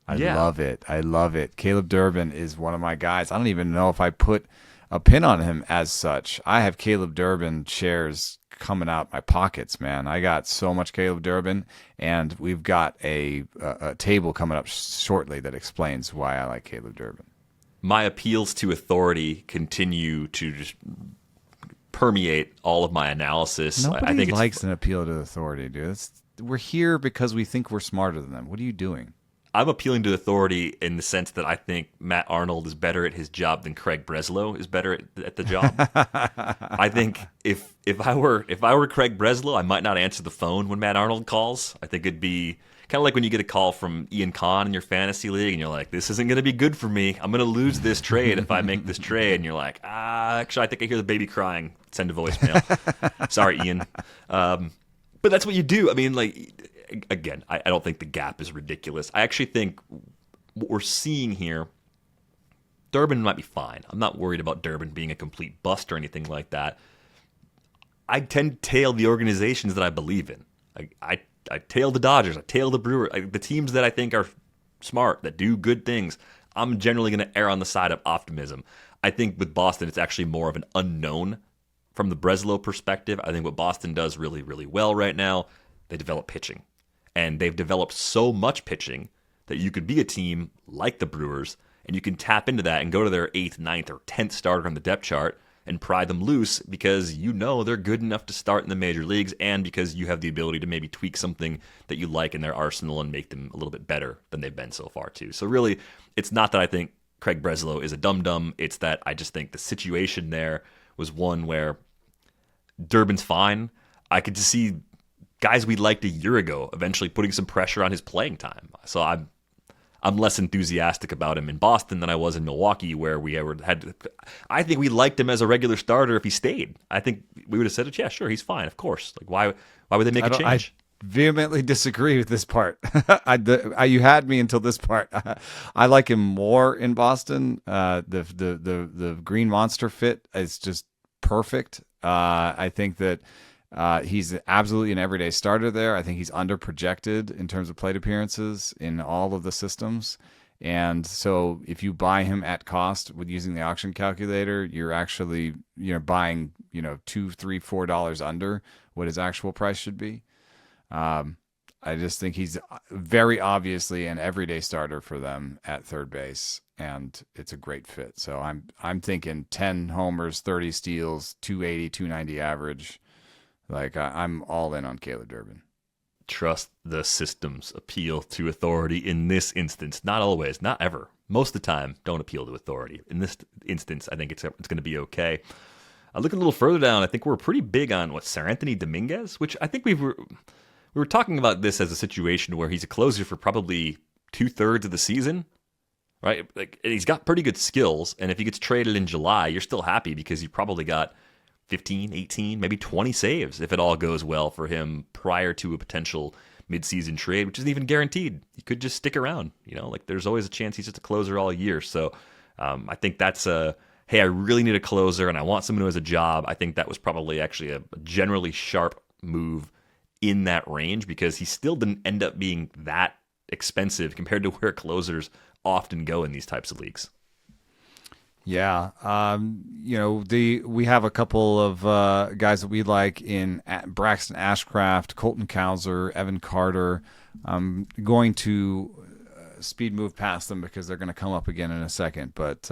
I love it. I love it. Caleb Durbin is one of my guys. I don't even know if I put a pin on him as such. I have Caleb Durbin shares coming out my pockets, man. I got so much Caleb Durbin, and we've got a table coming up shortly that explains why I like Caleb Durbin. My appeals to authority continue to just permeate all of my analysis. Nobody I think likes an appeal to authority, dude. We're here because we think we're smarter than them. What are you doing? I'm appealing to authority in the sense that I think Matt Arnold is better at his job than Craig Breslow is better at the job. I think if I were Craig Breslow, I might not answer the phone when Matt Arnold calls. I think it'd be kind of like when you get a call from Ian Kahn in your fantasy league and you're like, this isn't going to be good for me. I'm going to lose this trade if I make this trade. And you're like, actually, I think I hear the baby crying. Send a voicemail. Sorry, Ian. But that's what you do. I mean, like, again, I don't think the gap is ridiculous. I actually think what we're seeing here, Durbin might be fine. I'm not worried about Durbin being a complete bust or anything like that. I tend to tail the organizations that I believe in. I tail the Dodgers. I tail the Brewers. The teams that I think are smart, that do good things. I'm generally going to err on the side of optimism. I think with Boston, it's actually more of an unknown from the Breslow perspective. I think what Boston does really, really well right now, they develop pitching. And they've developed so much pitching that you could be a team like the Brewers, and you can tap into that and go to their 8th, 9th, or 10th starter on the depth chart and pry them loose because you know they're good enough to start in the major leagues, and because you have the ability to maybe tweak something that you like in their arsenal and make them a little bit better than they've been so far too. So really, it's not that I think Craig Breslow is a dum-dum. It's that I just think the situation there was one where Durbin's fine. I could just see guys we liked a year ago eventually putting some pressure on his playing time. So I'm less enthusiastic about him in Boston than I was in Milwaukee, where I think we liked him as a regular starter if he stayed. I think we would have said, yeah, sure, he's fine, of course. Like, why would they make a change? I vehemently disagree with this part. You had me until this part. I like him more in Boston. The Green Monster fit is just perfect. I think that he's absolutely an everyday starter there. I think he's under-projected in terms of plate appearances in all of the systems. And so if you buy him at cost with using the auction calculator, you're actually buying $2, $3, $4 under what his actual price should be. I just think he's very obviously an everyday starter for them at third base, and it's a great fit. So I'm thinking 10 homers, 30 steals, 280, 290 average. Like, I'm all in on Caleb Durbin. Trust the system's appeal to authority in this instance. Not always, not ever. Most of the time, don't appeal to authority. In this instance, I think it's going to be okay. Looking a little further down, I think we're pretty big on Seranthony Dominguez, which I think we were talking about this as a situation where he's a closer for probably 2/3 of the season, right? Like, and he's got pretty good skills, and if he gets traded in July, you're still happy because you probably got 15, 18, maybe 20 saves if it all goes well for him prior to a potential midseason trade, which isn't even guaranteed. He could just stick around. There's always a chance he's just a closer all year. So I think that's hey, I really need a closer and I want someone who has a job. I think that was probably actually a generally sharp move in that range because he still didn't end up being that expensive compared to where closers often go in these types of leagues. Yeah, we have a couple of guys that we like in Braxton Ashcraft, Colton Cowser, Evan Carter. I'm going to speed move past them because they're going to come up again in a second. But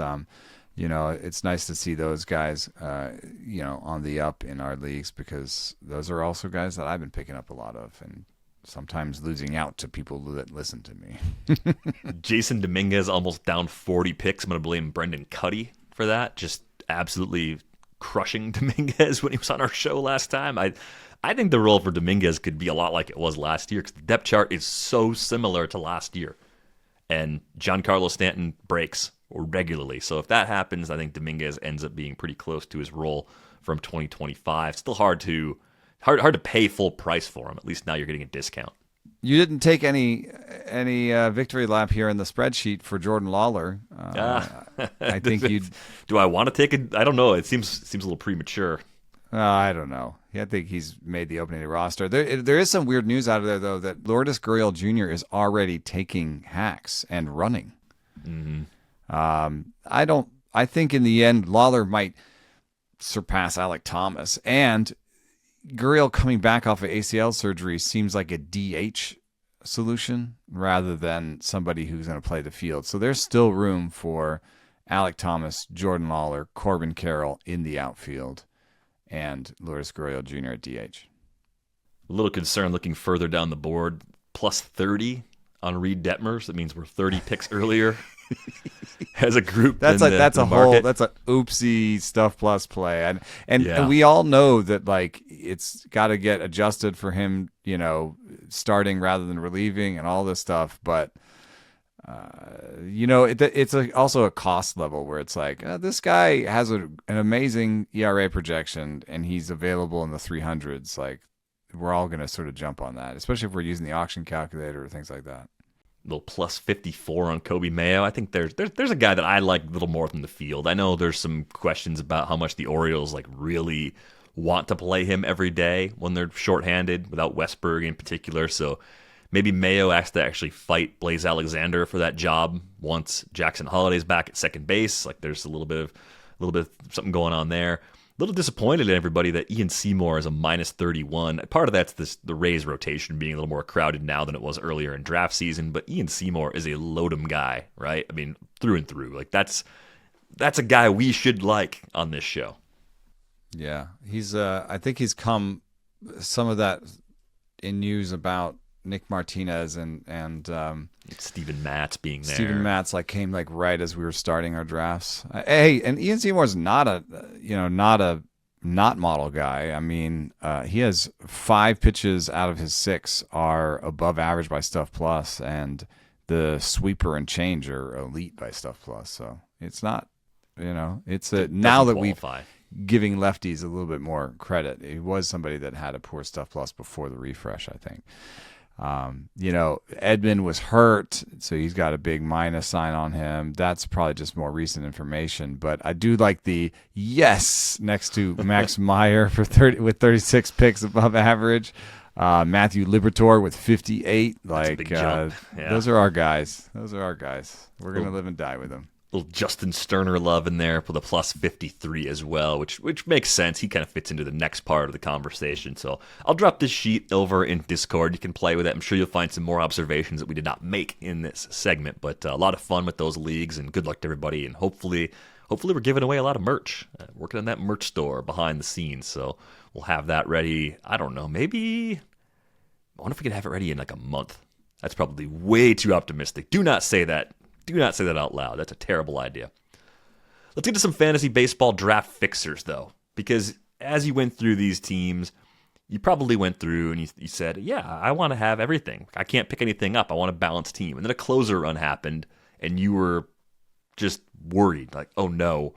it's nice to see those guys, on the up in our leagues because those are also guys that I've been picking up a lot of and sometimes losing out to people that listen to me. Jason Dominguez almost down 40 picks. I'm going to blame Brendan Cuddy for that. Just absolutely crushing Dominguez when he was on our show last time. I think the role for Dominguez could be a lot like it was last year because the depth chart is so similar to last year. And Giancarlo Stanton breaks regularly. So if that happens, I think Dominguez ends up being pretty close to his role from 2025. Still hard to pay full price for him. At least now you're getting a discount. You didn't take any victory lap here in the spreadsheet for Jordan Lawler. I think you. Do I want to take it? I don't know. It seems a little premature. I don't know. I think he's made the opening day roster. There is some weird news out of there though that Lourdes Gurriel Jr. is already taking hacks and running. Mm-hmm. I think in the end Lawler might surpass Alec Thomas, and Gurriel coming back off of ACL surgery seems like a DH solution rather than somebody who's going to play the field. So there's still room for Alec Thomas, Jordan Lawler, Corbin Carroll in the outfield, and Lourdes Gurriel Jr. at DH. A little concerned looking further down the board. Plus 30 on Reed Detmers. That means we're 30 picks earlier as a group. That's an oopsie stuff plus play, and we all know that like it's got to get adjusted for him, starting rather than relieving and all this stuff. But it's also a cost level where it's like this guy has an amazing ERA projection and he's available in the 300s. Like we're all going to sort of jump on that, especially if we're using the auction calculator or things like that. Little plus 54 on Kobe Mayo. I think there's a guy that I like a little more from the field. I know there's some questions about how much the Orioles like really want to play him every day when they're shorthanded without Westberg in particular. So maybe Mayo has to actually fight Blaze Alexander for that job once Jackson Holliday's back at second base. Like there's a little bit of something going on there. A little disappointed in everybody that Ian Seymour is a minus 31. Part of that's the Rays rotation being a little more crowded now than it was earlier in draft season, but Ian Seymour is a load'em guy, right? I mean, through and through. Like that's a guy we should like on this show. Yeah, he's I think he's come some of that in news about Nick Martinez and Steven Matz being there. Steven Matz came right as we were starting our drafts. Hey, and Ian Seymour's not a not model guy. I mean, he has 5 pitches out of his 6 are above average by Stuff Plus, and the sweeper and change are elite by Stuff Plus. So it's not, it's now that we've giving lefties a little bit more credit. He was somebody that had a poor Stuff Plus before the refresh, I think. Edmund was hurt, so he's got a big minus sign on him. That's probably just more recent information, but I do like the yes next to Max Meyer with 36 picks above average. Matthew Liberatore with 58. Those are our guys. We're going to live and die with them. Little Justin Sterner love in there with a plus 53 as well, which makes sense. He kind of fits into the next part of the conversation. So I'll drop this sheet over in Discord. You can play with it. I'm sure you'll find some more observations that we did not make in this segment, but a lot of fun with those leagues, and good luck to everybody. And hopefully we're giving away a lot of merch. Working on that merch store behind the scenes, so we'll have that ready. I don't know, maybe I wonder if we can have it ready in a month. That's probably way too optimistic. Do not say that. Do not say that out loud. That's a terrible idea. Let's get to some fantasy baseball draft fixers, though, because as you went through these teams, you probably went through and you said, yeah, I want to have everything. I can't pick anything up. I want a balanced team. And then a closer run happened, and you were just worried, like, oh no,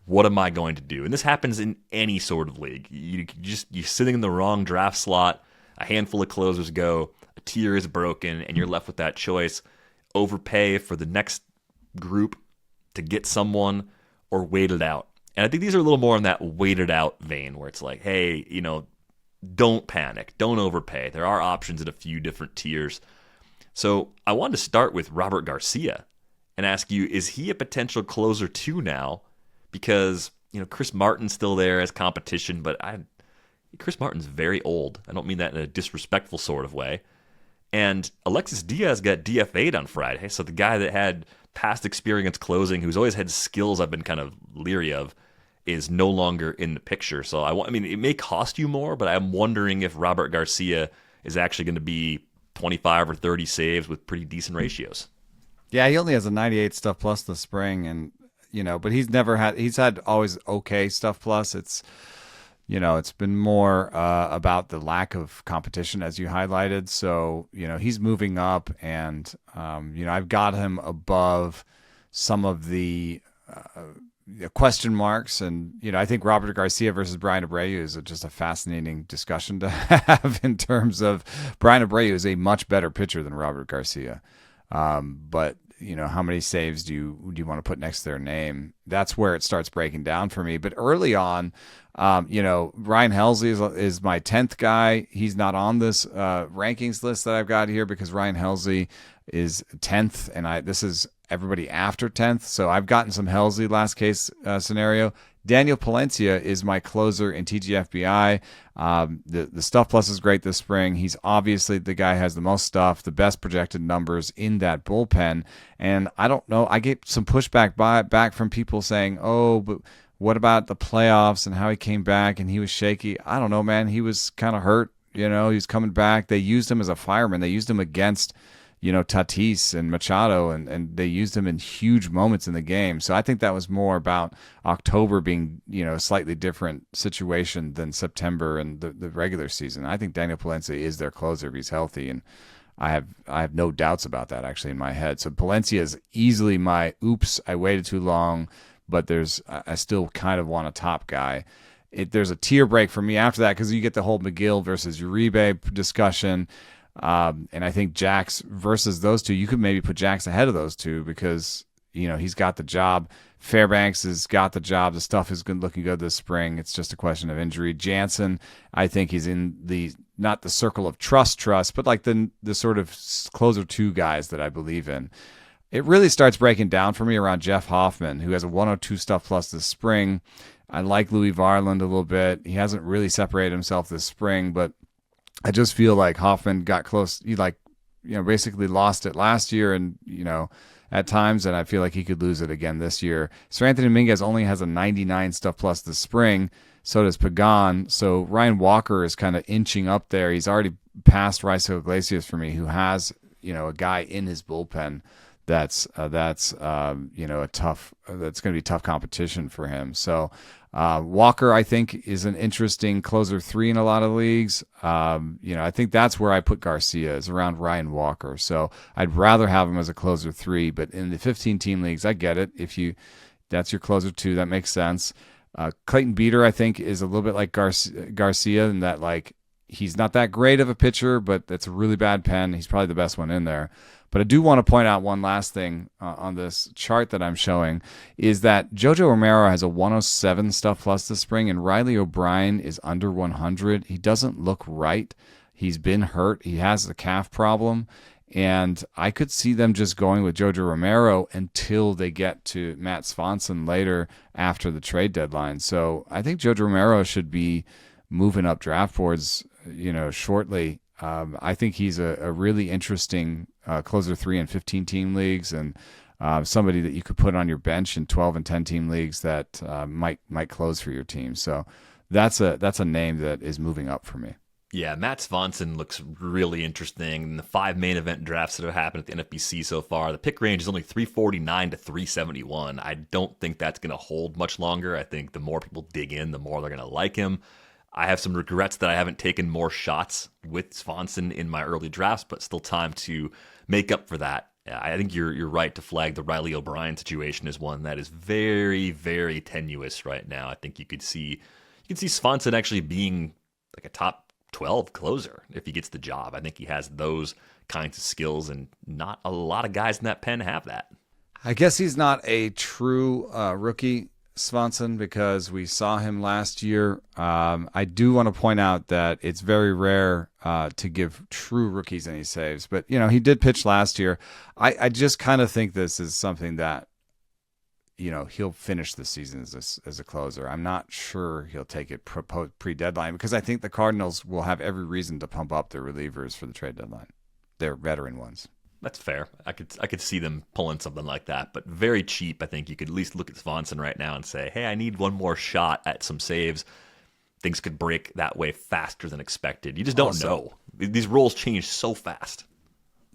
what am I going to do? And this happens in any sort of league. You're sitting in the wrong draft slot. A handful of closers go. A tier is broken, and you're left with that choice. Overpay for the next group to get someone or wait it out. And I think these are a little more in that waited out vein where it's like, hey, don't panic. Don't overpay. There are options at a few different tiers. So I wanted to start with Robert Garcia and ask you, is he a potential closer too now? Because, Chris Martin's still there as competition, but Chris Martin's very old. I don't mean that in a disrespectful sort of way. And Alexis Diaz got DFA'd on Friday, so the guy that had past experience closing, who's always had skills I've been kind of leery of, is no longer in the picture. So it may cost you more, but I'm wondering if Robert Garcia is actually going to be 25 or 30 saves with pretty decent ratios. Yeah, he only has a 98 stuff plus this spring, and but he's had always okay stuff plus. It's been more about the lack of competition, as you highlighted. So he's moving up, and I've got him above some of the question marks, and I think Robert Garcia versus Bryan Abreu is just a fascinating discussion to have in terms of Bryan Abreu is a much better pitcher than Robert Garcia, but how many saves do you want to put next to their name? That's where it starts breaking down for me. But early on, Ryan Helsley is my 10th guy. He's not on this rankings list that I've got here because Ryan Helsley is 10th, and this is everybody after 10th. So I've gotten some Helsley last case scenario. Daniel Palencia is my closer in TGFBI. The stuff plus is great this spring. He's obviously the guy who has the most stuff, the best projected numbers in that bullpen. And I don't know, I get some pushback back from people saying, oh, but what about the playoffs and how he came back and he was shaky? I don't know, man. He was kind of hurt. He was coming back. They used him as a fireman. They used him against Tatis and Machado, and they used him in huge moments in the game. So I think that was more about October being, a slightly different situation than September and the regular season. I think Daniel Palencia is their closer if he's healthy, and I have no doubts about that actually in my head. So Palencia is easily my oops, I waited too long, but I still kind of want a top guy. There's a tier break for me after that because you get the whole McGill versus Uribe discussion. And I think Jax versus those two, you could maybe put Jax ahead of those two because, he's got the job. Fairbanks has got the job. The stuff is looking good this spring. It's just a question of injury. Jansen, I think he's in not the circle of trust, but like the sort of closer two guys that I believe in. It really starts breaking down for me around Jeff Hoffman, who has a 102 stuff plus this spring. I like Louis Varland a little bit. He hasn't really separated himself this spring, but I just feel like Hoffman got close. He basically lost it last year and, at times, and I feel like he could lose it again this year. Sir Anthony Dominguez only has a 99 stuff plus this spring. So does Pagan. So Ryan Walker is kind of inching up there. He's already passed Raiso Iglesias for me, who has, a guy in his bullpen that's going to be tough competition for him. So Walker, I think, is an interesting closer 3 in a lot of leagues. I think that's where I put Garcia, is around Ryan Walker. So I'd rather have him as a closer 3, but in the 15-team leagues, I get it. That's your closer 2, that makes sense. Clayton Beeter, I think, is a little bit like Garcia in that, he's not that great of a pitcher, but that's a really bad pen. He's probably the best one in there. But I do want to point out one last thing on this chart that I'm showing is that Jojo Romero has a 107 stuff plus this spring, and Riley O'Brien is under 100. He doesn't look right. He's been hurt. He has a calf problem. And I could see them just going with Jojo Romero until they get to Matt Swanson later after the trade deadline. So I think Jojo Romero should be moving up draft boards, shortly. I think he's a really interesting closer 3 and 15-team leagues, and somebody that you could put on your bench in 12 and 10-team leagues that might close for your team. So that's a name that is moving up for me. Yeah, Matt Swanson looks really interesting. In the 5 main event drafts that have happened at the NFBC so far, the pick range is only 349 to 371. I don't think that's going to hold much longer. I think the more people dig in, the more they're going to like him. I have some regrets that I haven't taken more shots with Swanson in my early drafts, but still time to make up for that. I think you're right to flag the Riley O'Brien situation as one that is very, very tenuous right now. I think you could see Swanson actually being like a top 12 closer if he gets the job. I think he has those kinds of skills, and not a lot of guys in that pen have that. I guess he's not a true rookie Swanson because we saw him last year. I do want to point out that it's very rare to give true rookies any saves, but he did pitch last year. I just kind of think this is something that he'll finish the season as a closer. I'm not sure he'll take it pre-deadline because I think the Cardinals will have every reason to pump up their relievers for the trade deadline, their veteran ones. That's fair. I could see them pulling something like that, but very cheap. I think you could at least look at Swanson right now and say, hey, I need one more shot at some saves. Things could break that way faster than expected. You just don't know. These roles change so fast.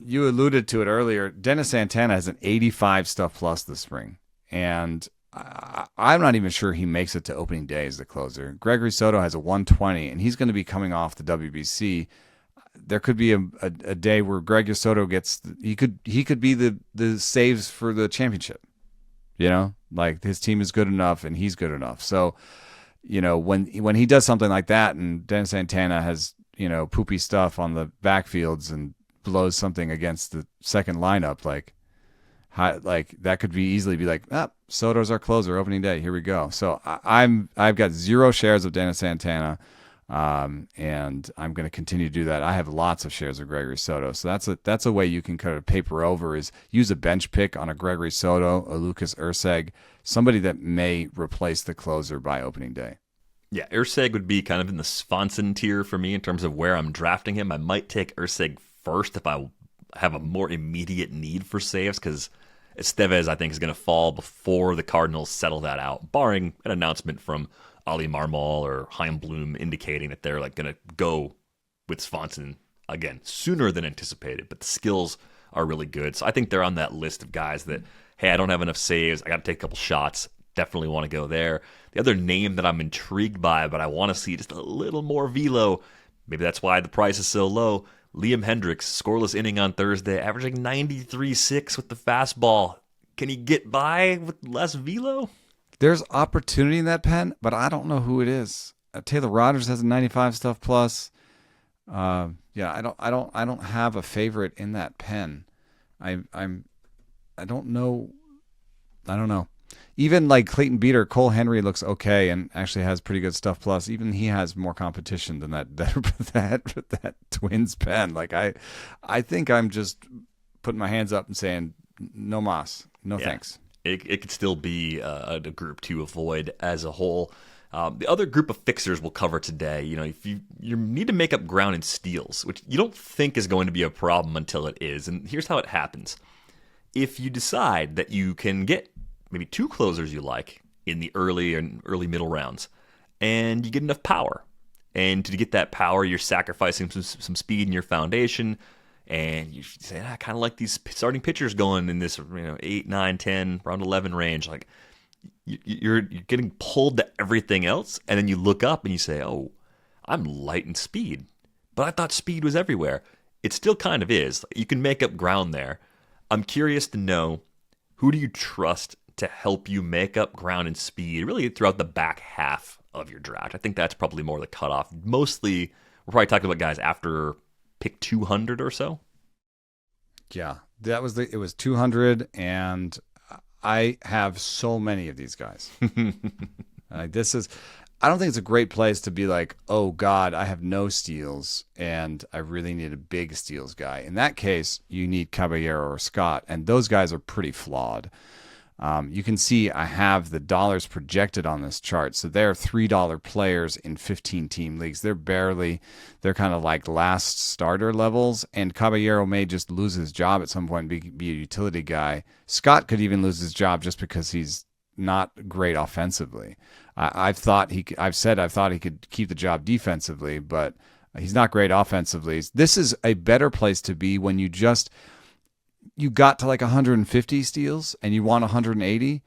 You alluded to it earlier. Dennis Santana has an 85 stuff plus this spring, and I'm not even sure he makes it to opening day as the closer. Gregory Soto has a 120, and he's going to be coming off the WBC. There could be a day where Greg Soto he could be the saves for the championship. Like his team is good enough and he's good enough. So, when he does something like that and Dennis Santana has, poopy stuff on the backfields and blows something against the second lineup, like that could be easily be like, Soto's our closer opening day. Here we go. So I've got 0 shares of Dennis Santana. And I'm going to continue to do that. I have lots of shares of Gregory Soto. So that's a way you can kind of paper over is use a bench pick on a Gregory Soto, a Lucas Erceg, somebody that may replace the closer by opening day. Yeah, Erceg would be kind of in the Swanson tier for me in terms of where I'm drafting him. I might take Erceg first if I have a more immediate need for saves because Estevez, I think, is going to fall before the Cardinals settle that out, barring an announcement from Ali Marmol or Chaim Bloom indicating that they're going to go with Swanson again sooner than anticipated. But the skills are really good. So I think they're on that list of guys that, hey, I don't have enough saves. I got to take a couple shots. Definitely want to go there. The other name that I'm intrigued by, but I want to see just a little more velo, maybe that's why the price is so low, Liam Hendriks, scoreless inning on Thursday, averaging 93.6 with the fastball. Can he get by with less velo? There's opportunity in that pen, but I don't know who it is. Taylor Rogers has a 95 stuff plus. I don't have a favorite in that pen. I don't know. Even like Clayton Beater, Cole Henry looks okay and actually has pretty good stuff plus. Even he has more competition than that Twins pen. Like I think I'm just putting my hands up and saying no mas, no thanks. It could still be a group to avoid as a whole. The other group of fixers we'll cover today, if you need to make up ground in steals, which you don't think is going to be a problem until it is. And here's how it happens. If you decide that you can get maybe 2 closers you like in the early and early middle rounds, and you get enough power, and to get that power, you're sacrificing some speed in your foundation, and you say, I kind of like these starting pitchers going in this 8, 9, 10, round 11 range. Like you're getting pulled to everything else, and then you look up and you say, oh, I'm light in speed. But I thought speed was everywhere. It still kind of is. You can make up ground there. I'm curious to know, who do you trust to help you make up ground and speed really throughout the back half of your draft? I think that's probably more the cutoff. Mostly, we're probably talking about guys after pick 200 or so. Yeah, it was 200, and I have so many of these guys. I don't think it's a great place to be like, oh God, I have no steals and I really need a big steals guy. In that case, you need Caballero or Scott, and those guys are pretty flawed. You can see I have the dollars projected on this chart. So they're $3 players in 15-team leagues. They're kind of like last starter levels. And Caballero may just lose his job at some point and be a utility guy. Scott could even lose his job just because he's not great offensively. I've thought he could keep the job defensively, but he's not great offensively. This is a better place to be when you got to like 150 steals and you want 180.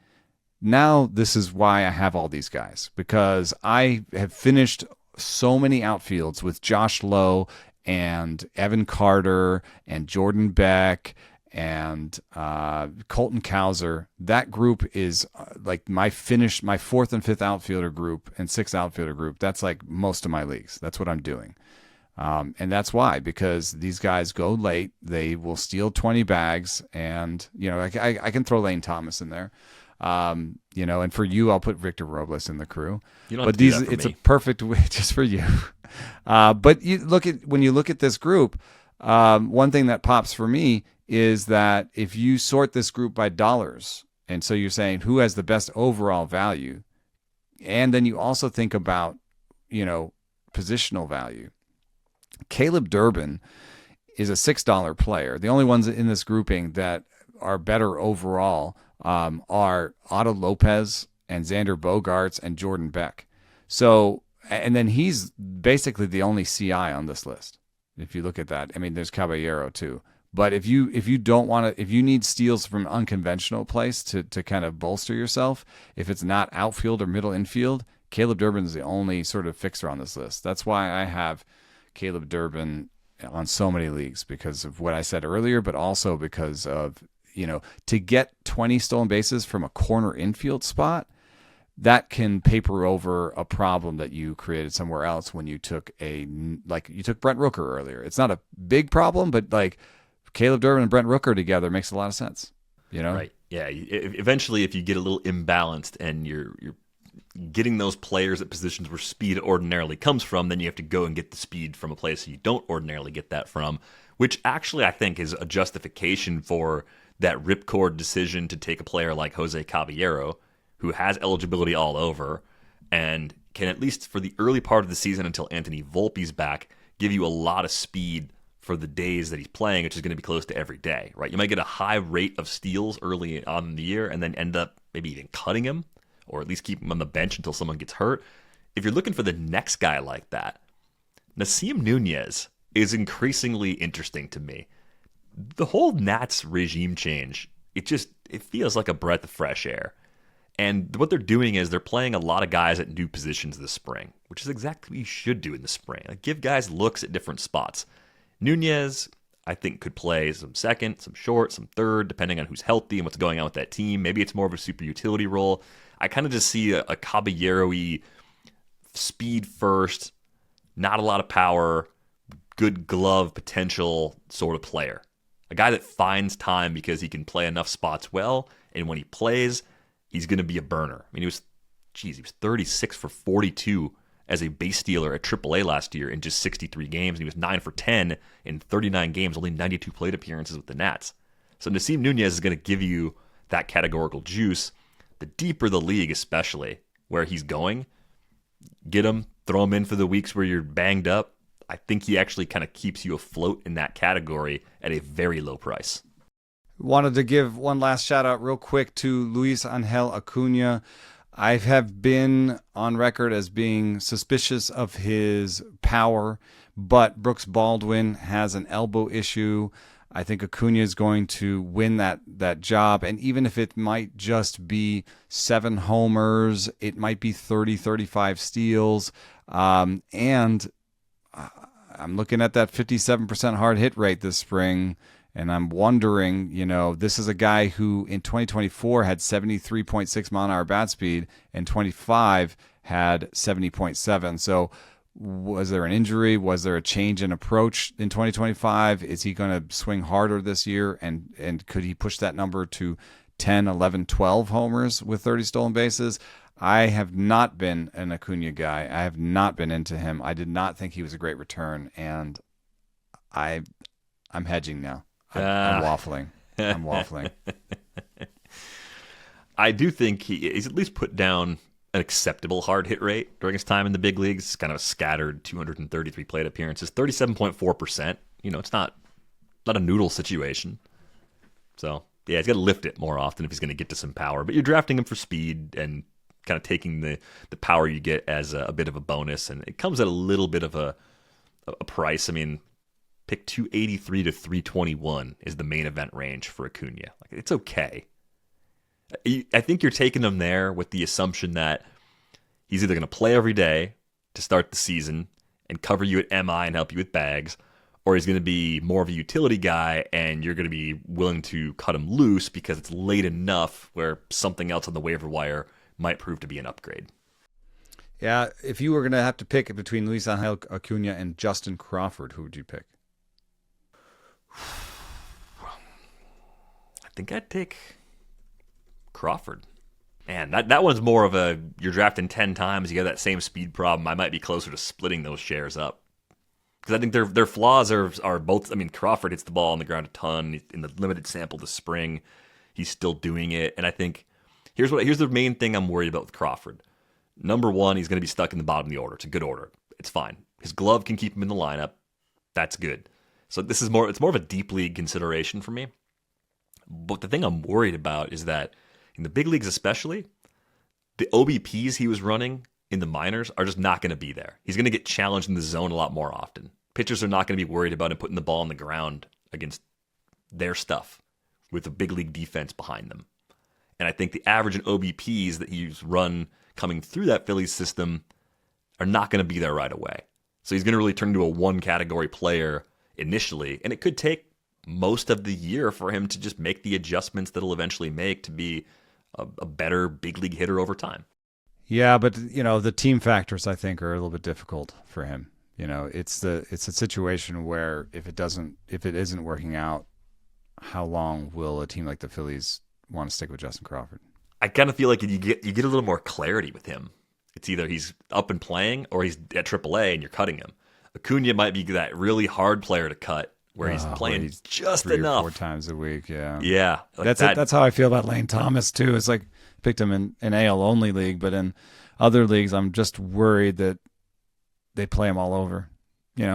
Now this is why I have all these guys, because I have finished so many outfields with Josh Lowe and Evan Carter and Jordan Beck and Colton Cowser. That group is like my 4th and 5th outfielder group and 6th outfielder group. That's like most of my leagues. That's what I'm doing. And that's why, because these guys go late, they will steal 20 bags, and I can throw Lane Thomas in there. And for you, I'll put Victor Robles in the crew. You don't but have to do that for it's me. a perfect way just for you. But when you look at this group, one thing that pops for me is that if you sort this group by dollars, and so you're saying who has the best overall value, and then you also think about, positional value. Caleb Durbin is a $6 player. The only ones in this grouping that are better overall are Otto Lopez and Xander Bogaerts and Jordan Beck. So, and then he's basically the only CI on this list. If you look at that, I mean, there's Caballero too. But if you need steals from an unconventional place to kind of bolster yourself, if it's not outfield or middle infield, Caleb Durbin is the only sort of fixer on this list. That's why I have Caleb Durbin on so many leagues, because of what I said earlier, but also because of, to get 20 stolen bases from a corner infield spot, that can paper over a problem that you created somewhere else when you took Brent Rooker earlier. It's not a big problem, but like Caleb Durbin and Brent Rooker together makes a lot of sense. Right? Yeah. Eventually, if you get a little imbalanced and you're getting those players at positions where speed ordinarily comes from, then you have to go and get the speed from a place you don't ordinarily get that from, which actually I think is a justification for that ripcord decision to take a player like Jose Caballero, who has eligibility all over and can, at least for the early part of the season until Anthony Volpe's back, give you a lot of speed for the days that he's playing, which is going to be close to every day, right? You might get a high rate of steals early on in the year and then end up maybe even cutting him, or at least keep him on the bench until someone gets hurt. If you're looking for the next guy like that, Nasim Nunez is increasingly interesting to me. The whole Nats regime change, it feels like a breath of fresh air. And what they're doing is they're playing a lot of guys at new positions this spring, which is exactly what you should do in the spring. Like, give guys looks at different spots. Nunez, I think, could play some second, some short, some third, depending on who's healthy and what's going on with that team. Maybe it's more of a super utility role. I kind of just see a Caballero-y speed first, not a lot of power, good glove potential sort of player. A guy that finds time because he can play enough spots well, and when he plays, he's going to be a burner. I mean, he was 36 for 42 as a base stealer at AAA last year in just 63 games. And he was 9 for 10 in 39 games, only 92 plate appearances with the Nats. So Nasim Nunez is going to give you that categorical juice. The deeper the league, especially where he's going, get him, throw him in for the weeks where you're banged up. I think he actually kind of keeps you afloat in that category at a very low price. Wanted to give one last shout out real quick to Luis Angel Acuna. I have been on record as being suspicious of his power, but Brooks Baldwin has an elbow issue. I think Acuna is going to win that job. And even if it might just be 7 homers, it might be 30, 35 steals. And I'm looking at that 57% hard hit rate this spring. And I'm wondering, this is a guy who in 2024 had 73.6 mile an hour bat speed and 25 had 70.7. So was there an injury? Was there a change in approach in 2025? Is he going to swing harder this year? And could he push that number to 10, 11, 12 homers with 30 stolen bases? I have not been an Acuna guy. I have not been into him. I did not think he was a great return. And I'm hedging now. I'm waffling. I do think he's at least put down an acceptable hard hit rate during his time in the big leagues. It's kind of a scattered 233 plate appearances, 37.4%. It's not a noodle situation. So, yeah, he's got to lift it more often if he's going to get to some power. But you're drafting him for speed and kind of taking the power you get as a bit of a bonus. And it comes at a little bit of a price. I mean, pick 283 to 321 is the main event range for Acuna. Like, it's okay. I think you're taking him there with the assumption that he's either going to play every day to start the season and cover you at MI and help you with bags, or he's going to be more of a utility guy and you're going to be willing to cut him loose because it's late enough where something else on the waiver wire might prove to be an upgrade. Yeah, if you were going to have to pick between Luis Angel Acuna and Justin Crawford, who would you pick? I think I'd take Crawford. Man, that one's more of a you're drafting 10 times, you get that same speed problem. I might be closer to splitting those shares up. Because I think their flaws are both. I mean, Crawford hits the ball on the ground a ton in the limited sample this spring. He's still doing it, and I think here's the main thing I'm worried about with Crawford. Number one, he's going to be stuck in the bottom of the order. It's a good order. It's fine. His glove can keep him in the lineup. That's good. So it's more of a deep league consideration for me. But the thing I'm worried about is that in the big leagues, especially, the OBPs he was running in the minors are just not going to be there. He's going to get challenged in the zone a lot more often. Pitchers are not going to be worried about him putting the ball on the ground against their stuff with a big league defense behind them. And I think the average in OBPs that he's run coming through that Phillies system are not going to be there right away. So he's going to really turn into a one category player initially, and it could take most of the year for him to just make the adjustments that he'll eventually make to be a better big league hitter over time. Yeah, but the team factors I think are a little bit difficult for him. It's a situation where if it isn't working out, how long will a team like the Phillies want to stick with Justin Crawford? I kind of feel like you get a little more clarity with him. It's either he's up and playing or he's at AAA and you're cutting him. Acuna might be that really hard player to cut where he's playing just 3 enough. or 4 times a week, yeah. Yeah. Like that's how I feel about Lane Thomas, too. It's like picked him in an AL-only league, but in other leagues, I'm just worried that they play him all over.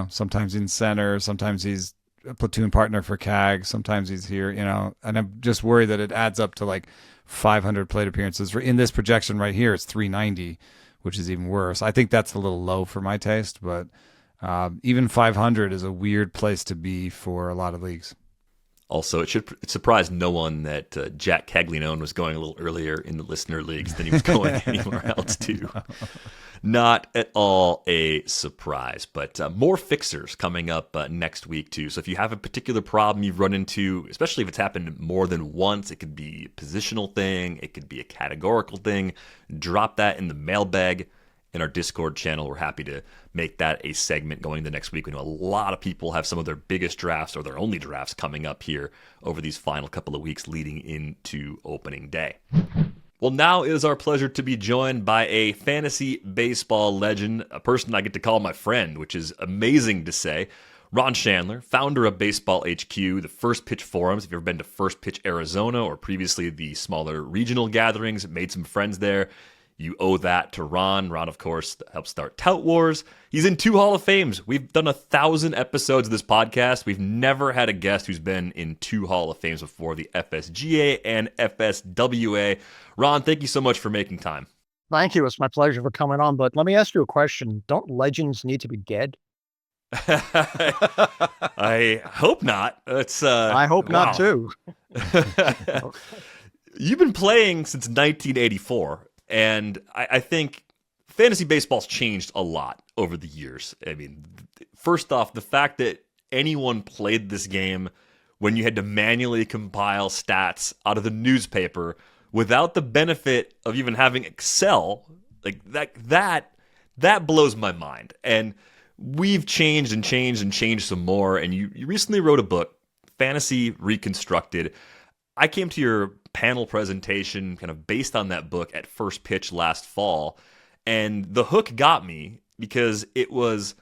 Sometimes in center, sometimes he's a platoon partner for CAG, sometimes he's here, and I'm just worried that it adds up to like 500 plate appearances. In this projection right here, it's 390, which is even worse. I think that's a little low for my taste, but even 500 is a weird place to be for a lot of leagues. Also, it surprised no one that Jack Caglianone was going a little earlier in the listener leagues than he was going anywhere else, too. Not at all a surprise, but more fixers coming up next week, too. So if you have a particular problem you've run into, especially if it's happened more than once, it could be a positional thing, it could be a categorical thing, drop that in the mailbag in our Discord channel. We're happy to make that a segment going the next week. We know a lot of people have some of their biggest drafts or their only drafts coming up here over these final couple of weeks leading into opening day. Well, now it is our pleasure to be joined by a fantasy baseball legend, a person I get to call my friend, which is amazing to say. Ron Shandler, founder of Baseball HQ, the First Pitch Forums. If you've ever been to First Pitch Arizona or previously the smaller regional gatherings, made some friends there, you owe that to Ron. Ron, of course, helped start Tout Wars. He's in 2 Hall of Fames. We've done 1,000 episodes of this podcast. We've never had a guest who's been in 2 Hall of Fames before, the FSGA and FSWA. Ron, thank you so much for making time. Thank you. It's my pleasure for coming on. But let me ask you a question. Don't legends need to be dead? I hope not. I hope not, too. You've been playing since 1984. And I think fantasy baseball's changed a lot over the years. I mean, first off, the fact that anyone played this game when you had to manually compile stats out of the newspaper without the benefit of even having Excel, like that blows my mind. And we've changed and changed and changed some more. And you recently wrote a book, Fantasy Reconstructed. I came to your panel presentation kind of based on that book at First Pitch last fall, and the hook got me because it was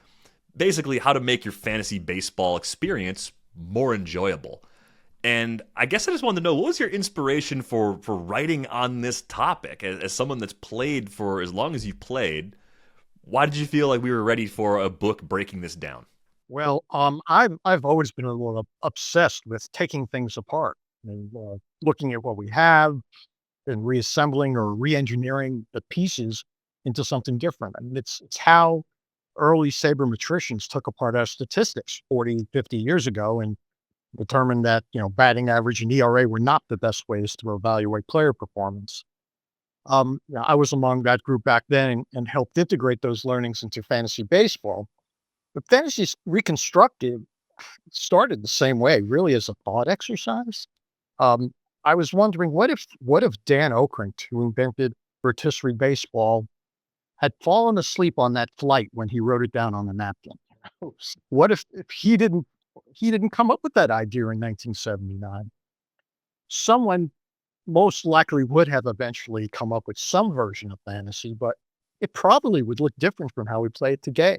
basically how to make your fantasy baseball experience more enjoyable. And I guess I just wanted to know, what was your inspiration for writing on this topic? As someone that's played for as long as you've played, why did you feel like we were ready for a book breaking this down? Well, I've always been a little obsessed with taking things apart and looking at what we have and reassembling or re-engineering the pieces into something different. I mean, it's how early sabermetricians took apart our statistics 40, 50 years ago and determined that, batting average and ERA were not the best ways to evaluate player performance. I was among that group back then and helped integrate those learnings into fantasy baseball. But Fantasy Reconstructed started the same way, really as a thought exercise. I was wondering, what if Dan Okrent, who invented rotisserie baseball, had fallen asleep on that flight when he wrote it down on the napkin? What if he didn't come up with that idea in 1979? Someone most likely would have eventually come up with some version of fantasy, but it probably would look different from how we play it today.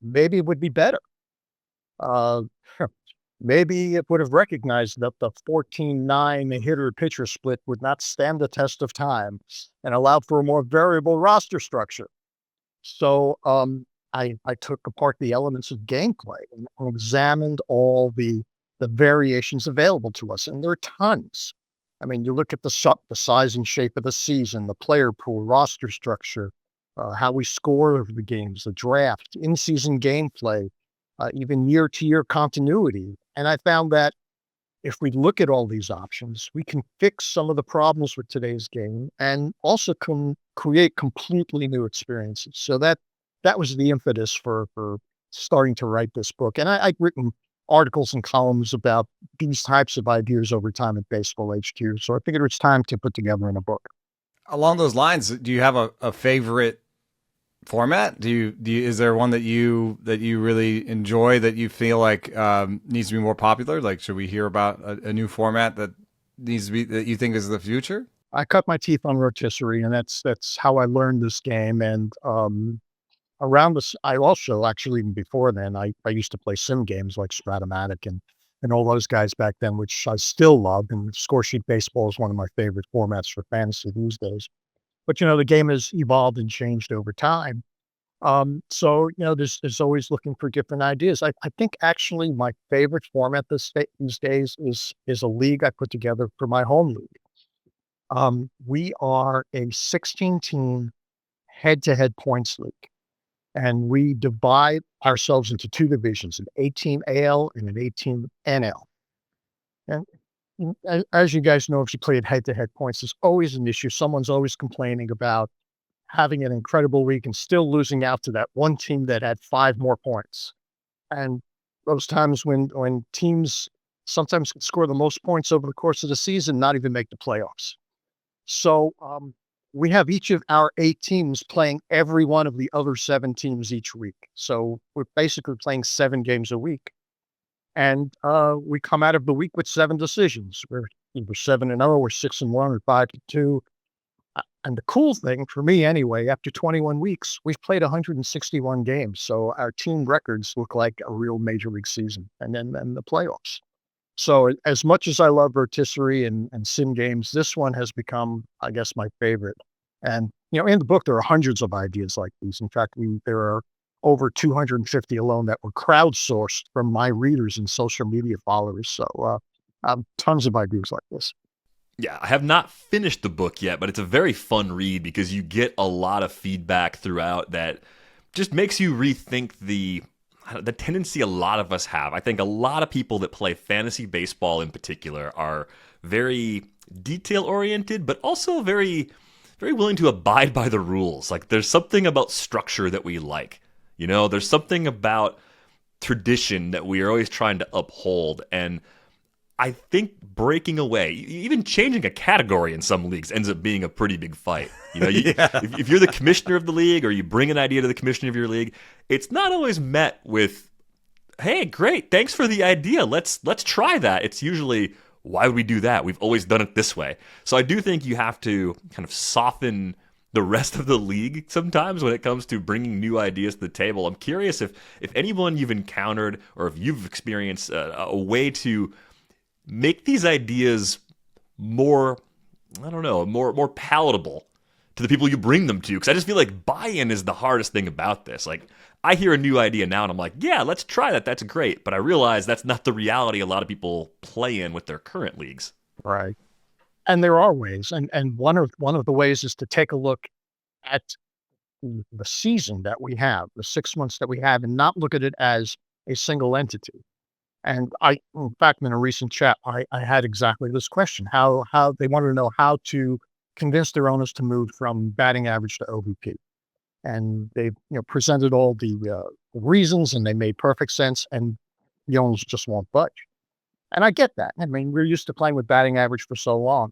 Maybe it would be better. Uh, Maybe it would have recognized that the 14-9 hitter-pitcher split would not stand the test of time and allow for a more variable roster structure. So I took apart the elements of gameplay and examined all the variations available to us, and there are tons. I mean, you look at the size and shape of the season, the player pool, roster structure, how we score over the games, the draft, in-season gameplay, even year-to-year continuity. And I found that if we look at all these options, we can fix some of the problems with today's game and also can create completely new experiences. So that was the impetus for starting to write this book. And I've written articles and columns about these types of ideas over time at Baseball HQ. So I figured it's time to put together in a book. Along those lines, do you have a favorite format? Do you is there one that you really enjoy that you feel like needs to be more popular? Like, should we hear about a new format that needs to be, that you think is the future? I cut my teeth on rotisserie, and that's how I learned this game. And around this, I also actually even before then, I used to play sim games like Stratomatic and all those guys back then, which I still love. And score sheet baseball is one of my favorite formats for fantasy these days. But the game has evolved and changed over time. So there's always looking for different ideas. I think actually my favorite format these days is a league I put together for my home league. We are a 16-team head-to-head points league, and we divide ourselves into two divisions: an 8-team AL and an 8-team NL. And as you guys know, if you play at head-to-head points, there's always an issue. Someone's always complaining about having an incredible week and still losing out to that one team that had 5 more points. And those times when teams sometimes can score the most points over the course of the season, not even make the playoffs. So we have each of our 8 teams playing every one of the other 7 teams each week. So we're basically playing 7 games a week. And we come out of the week with 7 decisions. We're either 7-0, we're 6-1, or 5-2. And the cool thing for me anyway, after 21 weeks, we've played 161 games. So our team records look like a real major league season, and then the playoffs. So as much as I love rotisserie and sim games, this one has become, I guess, my favorite. And, in the book, there are hundreds of ideas like these. In fact, there are over 250 alone that were crowdsourced from my readers and social media followers. So tons of ideas like this. Yeah, I have not finished the book yet, but it's a very fun read because you get a lot of feedback throughout that just makes you rethink the tendency a lot of us have. I think a lot of people that play fantasy baseball in particular are very detail-oriented, but also very, very willing to abide by the rules. Like, there's something about structure that we like. There's something about tradition that we are always trying to uphold, and I think breaking away, even changing a category in some leagues ends up being a pretty big fight. If you're the commissioner of the league or you bring an idea to the commissioner of your league, it's not always met with, "Hey, great, thanks for the idea. Let's try that." It's usually, "Why would we do that? We've always done it this way." So I do think you have to kind of soften the rest of the league sometimes when it comes to bringing new ideas to the table. I'm curious if anyone you've encountered or if you've experienced a way to make these ideas more, I don't know, more palatable to the people you bring them to. Because I just feel like buy-in is the hardest thing about this. Like, I hear a new idea now and I'm like, yeah, let's try that. That's great. But I realize that's not the reality a lot of people play in with their current leagues. Right. And there are ways. And one of the ways is to take a look at the season that we have, the 6 months that we have, and not look at it as a single entity. And in fact, in a recent chat, I had exactly this question: how they wanted to know how to convince their owners to move from batting average to OBP, and they presented all the reasons, and they made perfect sense, and the owners just won't budge. And I get that. I mean, we're used to playing with batting average for so long.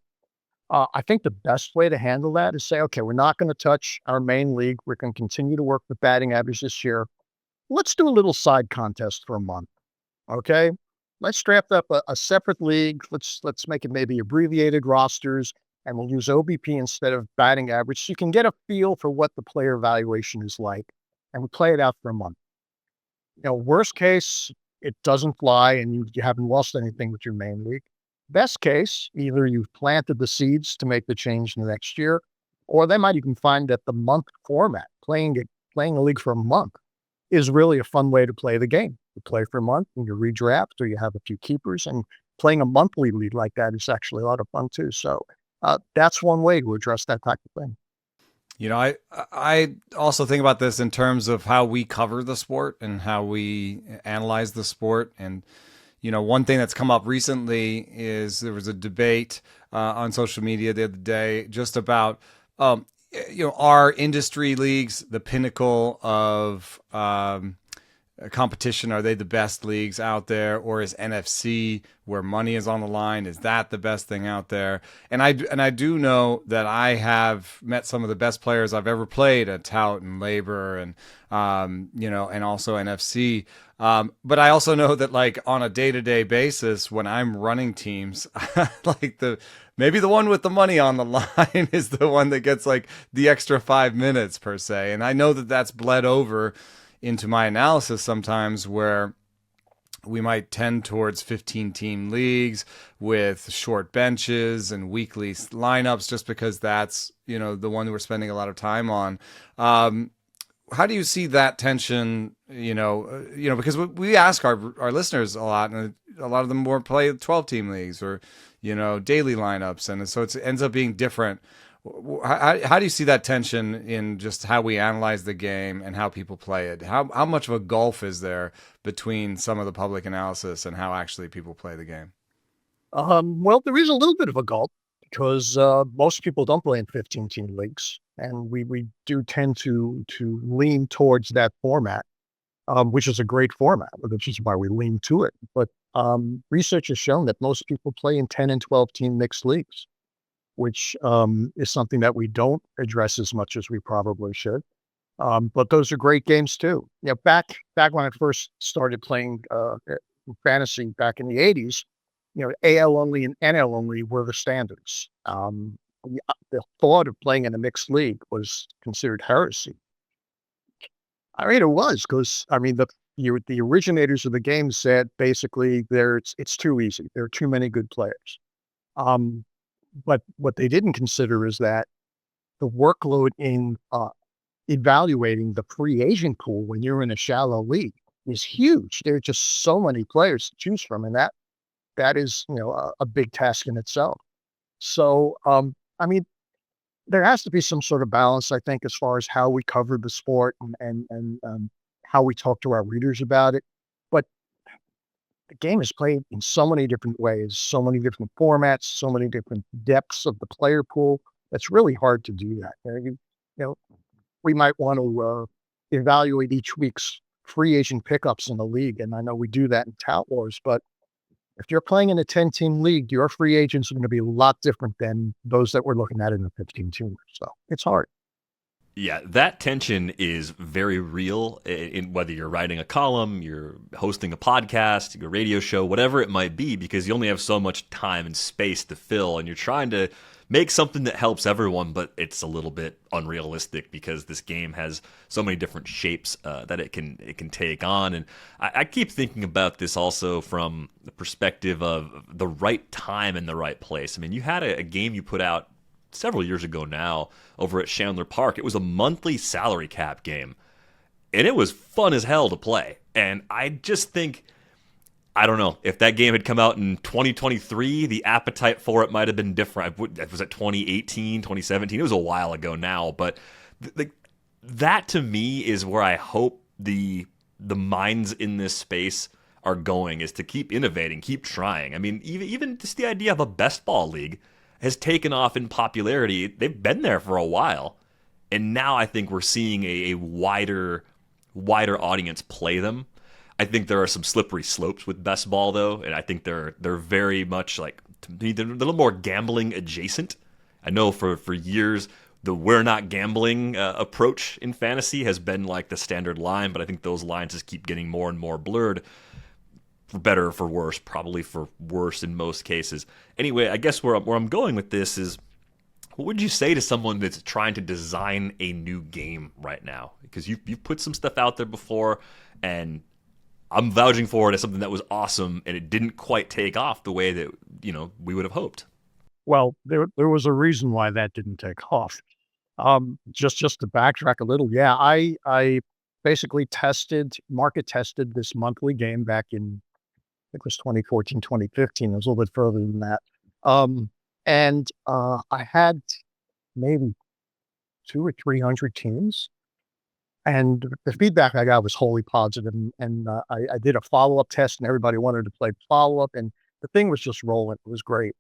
I think the best way to handle that is say, okay, we're not going to touch our main league. We're going to continue to work with batting average this year. Let's do a little side contest for a month. Okay. let's draft up a separate league. Let's make it maybe abbreviated rosters, and we'll use OBP instead of batting average. So you can get a feel for what the player evaluation is like, and we play it out for a month. Worst case, it doesn't fly and you haven't lost anything with your main league. Best case, either you've planted the seeds to make the change in the next year, or they might even find that the month format, playing a league for a month, is really a fun way to play the game. You play for a month and you redraft, or you have a few keepers, and playing a monthly league like that is actually a lot of fun too. So that's one way to address that type of thing. I also think about this in terms of how we cover the sport and how we analyze the sport. And, one thing that's come up recently is there was a debate on social media the other day just about, are industry leagues the pinnacle of competition? Are they the best leagues out there, or is NFC, where money is on the line, is that the best thing out there? And I do know that I have met some of the best players I've ever played at Tout and Labor and and also NFC. But I also know that, like, on a day-to-day basis, when I'm running teams, like maybe the one with the money on the line is the one that gets like the extra 5 minutes per se. And I know that that's bled over into my analysis sometimes, where we might tend towards 15-team leagues with short benches and weekly lineups, just because that's, the one that we're spending a lot of time on. How do you see that tension? Because we ask our listeners a lot, and a lot of them more play 12-team leagues or, daily lineups. And so it ends up being different. How do you see that tension in just how we analyze the game and how people play it? How much of a gulf is there between some of the public analysis and how actually people play the game? Well, there is a little bit of a gulf because most people don't play in 15-team leagues, and we do tend to lean towards that format, which is a great format, which is why we lean to it. But research has shown that most people play in 10 and 12-team mixed leagues, which is something that we don't address as much as we probably should. But those are great games too. Back when I first started playing fantasy back in the 80s, AL only and NL only were the standards. The thought of playing in a mixed league was considered heresy. I mean, it was because, the originators of the game said basically it's too easy. There are too many good players. But what they didn't consider is that the workload in evaluating the free agent pool when you're in a shallow league is huge. There are just so many players to choose from, and that is a big task in itself. So there has to be some sort of balance, I think, as far as how we cover the sport and how we talk to our readers about it. But the game is played in so many different ways, so many different formats, so many different depths of the player pool. It's really hard to do that. We might want to evaluate each week's free agent pickups in the league, and I know we do that in Tout Wars, but if you're playing in a 10-team league, your free agents are going to be a lot different than those that we're looking at in a 15-team. So it's hard. Yeah, that tension is very real in whether you're writing a column, you're hosting a podcast, your radio show, whatever it might be, because you only have so much time and space to fill, and you're trying to make something that helps everyone, but it's a little bit unrealistic because this game has so many different shapes that it can take on. And I keep thinking about this also from the perspective of the right time and the right place. I mean, you had a game you put out several years ago now over at Chandler Park. It was a monthly salary cap game, and it was fun as hell to play. And I just think, I don't know, if that game had come out in 2023, the appetite for it might have been different. It was at 2018, 2017. It was a while ago now, but that to me is where I hope the minds in this space are going, is to keep innovating, keep trying. I mean, even just the idea of a best ball league has taken off in popularity. They've been there for a while, and now I think we're seeing a wider audience play them. I think there are some slippery slopes with best ball, though, and I think they're very much, like, to me, they're a little more gambling adjacent. I know for years the we're not gambling approach in fantasy has been like the standard line, but I think those lines just keep getting more and more blurred. for better or for worse, probably for worse in most cases. Anyway, I guess where I'm going with this is, what would you say to someone that's trying to design a new game right now? Because you've put some stuff out there before, and I'm vouching for it as something that was awesome, and it didn't quite take off the way that we would have hoped. Well, there was a reason why that didn't take off. Just to backtrack a little, yeah, I basically market tested this monthly game back in, I think it was 2014, 2015. It was a little bit further than that. I had maybe 200 or 300 teams, and the feedback I got was wholly positive. And I did a follow-up test, and everybody wanted to play follow-up, and the thing was just rolling. It was great.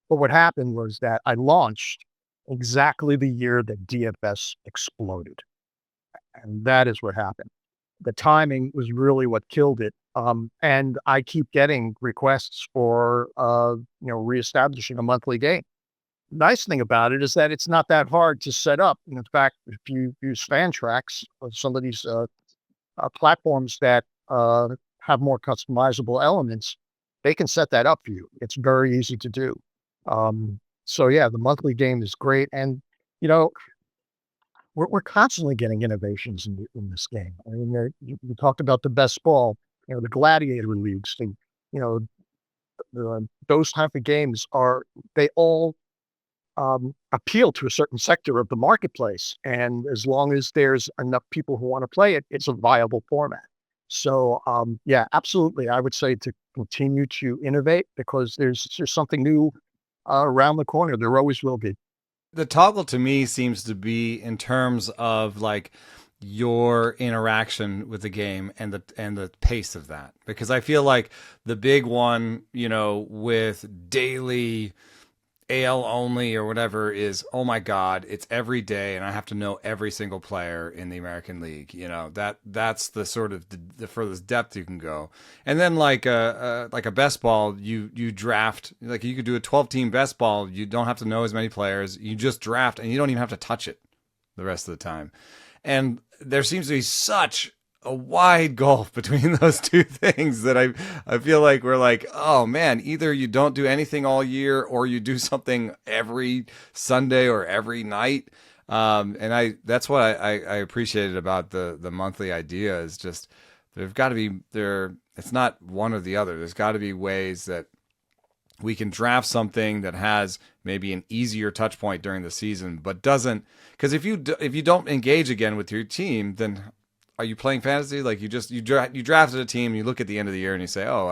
But what happened was that I launched exactly the year that DFS exploded. And that is what happened. The timing was really what killed it. And I keep getting requests for, reestablishing a monthly game. Nice thing about it is that it's not that hard to set up. In fact, if you use Fantrax or some of these platforms that have more customizable elements, they can set that up for you. It's very easy to do. So yeah, the monthly game is great. And, we're constantly getting innovations in this game. I mean, you talked about the best ball, the gladiator leagues, those type of games they all appeal to a certain sector of the marketplace. And as long as there's enough people who want to play it, it's a viable format. So yeah, absolutely. I would say to continue to innovate, because there's something new around the corner. There always will be. The toggle to me seems to be in terms of like your interaction with the game and the pace of that, because I feel like the big one, with daily AL only or whatever is, oh my God, it's every day and I have to know every single player in the American League. That's the sort of the furthest depth you can go. And then like a best ball, you draft, like you could do a 12-team best ball. You don't have to know as many players. You just draft and you don't even have to touch it the rest of the time. And there seems to be such a wide gulf between those two things that I feel like we're like, oh man, either you don't do anything all year or you do something every Sunday or every night. And that's what I appreciated about the monthly idea is just, there's got to be it's not one or the other. There's got to be ways that we can draft something that has maybe an easier touch point during the season, but doesn't, because if you don't engage again with your team, then are you playing fantasy? Like you drafted a team, you look at the end of the year and you say, oh,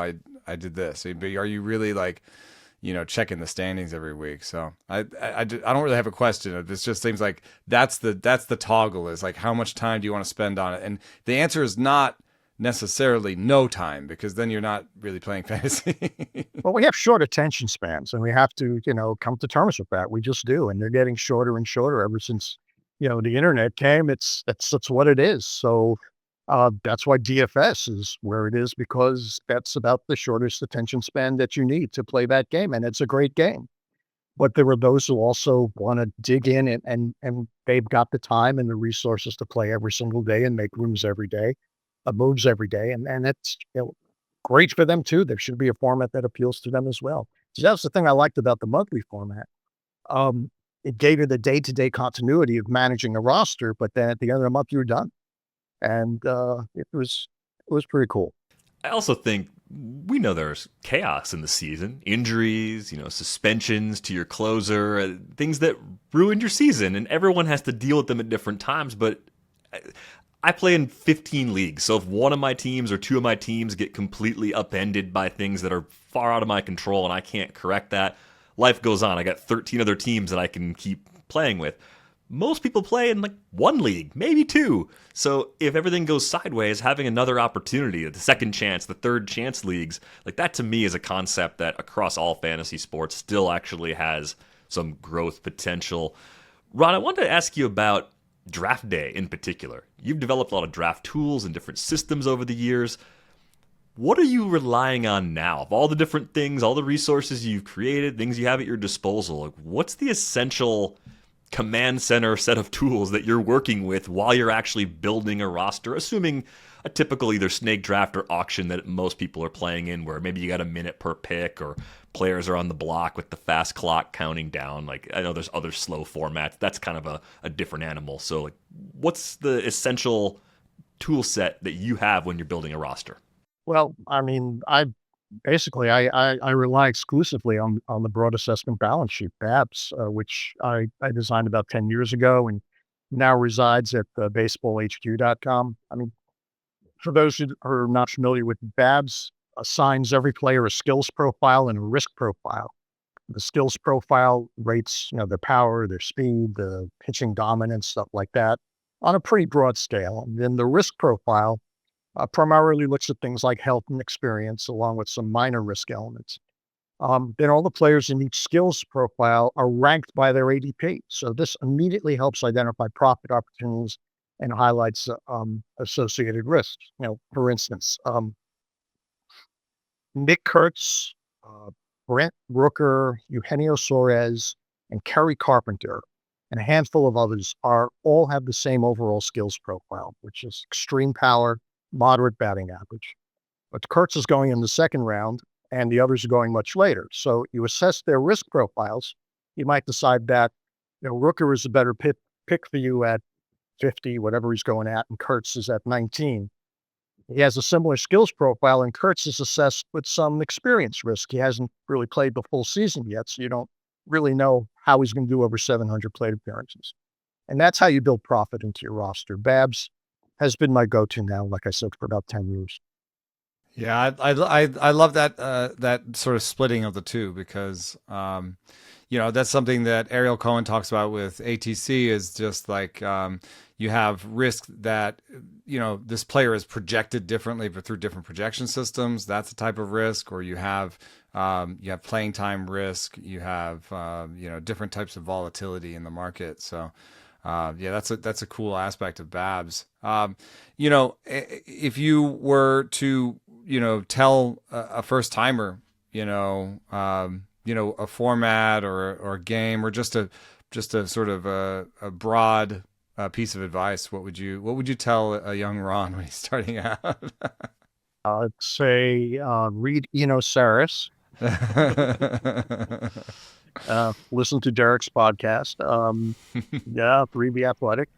I did this. But are you really like, checking the standings every week? So I don't really have a question. This just seems like that's the toggle, is like, how much time do you want to spend on it? And the answer is not necessarily no time, because then you're not really playing fantasy. Well, we have short attention spans, and we have to, come to terms with that. We just do. And they're getting shorter and shorter ever since the internet came. That's what it is. So that's why DFS is where it is, because that's about the shortest attention span that you need to play that game. And it's a great game. But there are those who also want to dig in and they've got the time and the resources to play every single day and make moves every day. And it's great for them too. There should be a format that appeals to them as well. So that's the thing I liked about the monthly format. It gave you the day-to-day continuity of managing a roster, but then at the end of the month, you were done. And it was pretty cool. I also think we know there's chaos in the season, injuries, suspensions to your closer, things that ruined your season, and everyone has to deal with them at different times. But I play in 15 leagues, so if one of my teams or two of my teams get completely upended by things that are far out of my control and I can't correct that, life goes on. I got 13 other teams that I can keep playing with. Most people play in like one league, maybe two. So if everything goes sideways, having another opportunity, the second chance, the third chance leagues, like that to me is a concept that across all fantasy sports still actually has some growth potential. Ron, I wanted to ask you about draft day in particular. You've developed a lot of draft tools and different systems over the years. What are you relying on now? Of all the different things, all the resources you've created, things you have at your disposal, like what's the essential command center set of tools that you're working with while you're actually building a roster, assuming a typical either snake draft or auction that most people are playing in, where maybe you got a minute per pick or players are on the block with the fast clock counting down. Like, I know there's other slow formats. That's kind of a different animal. So, like, what's the essential tool set that you have when you're building a roster? Well, I mean, I rely exclusively on the broad assessment balance sheet, BABS, which I designed about 10 years ago and now resides at baseballhq.com. I mean, for those who are not familiar with BABS, assigns every player a skills profile and a risk profile. The skills profile rates, their power, their speed, the pitching dominance, stuff like that, on a pretty broad scale. And then the risk profile primarily looks at things like health and experience, along with some minor risk elements. Then all the players in each skills profile are ranked by their ADP. So this immediately helps identify profit opportunities and highlights associated risks. For instance, Nick Kurtz, Brent Rooker, Eugenio Suarez, and Kerry Carpenter, and a handful of others all have the same overall skills profile, which is extreme power, moderate batting average. But Kurtz is going in the second round, and the others are going much later. So you assess their risk profiles. You might decide that Rooker is a better pick for you at 50, whatever he's going at, and Kurtz is at 19. He has a similar skills profile, and Kurtz is assessed with some experience risk. He hasn't really played the full season yet, so you don't really know how he's going to do over 700 plate appearances. And that's how you build profit into your roster. BABS has been my go-to now, like I said, for about 10 years. Yeah, I love that that sort of splitting of the two, because that's something that Ariel Cohen talks about with ATC, is just like you have risk that this player is projected differently but through different projection systems. That's a type of risk. Or you have playing time risk. You have different types of volatility in the market. So that's a cool aspect of BABS. If you were to tell a first timer, a format or a game, or just a sort of a broad piece of advice, what would you tell a young Ron when he's starting out? I'd say read Eno Saris. Listen to Derek's podcast. 3B Athletic.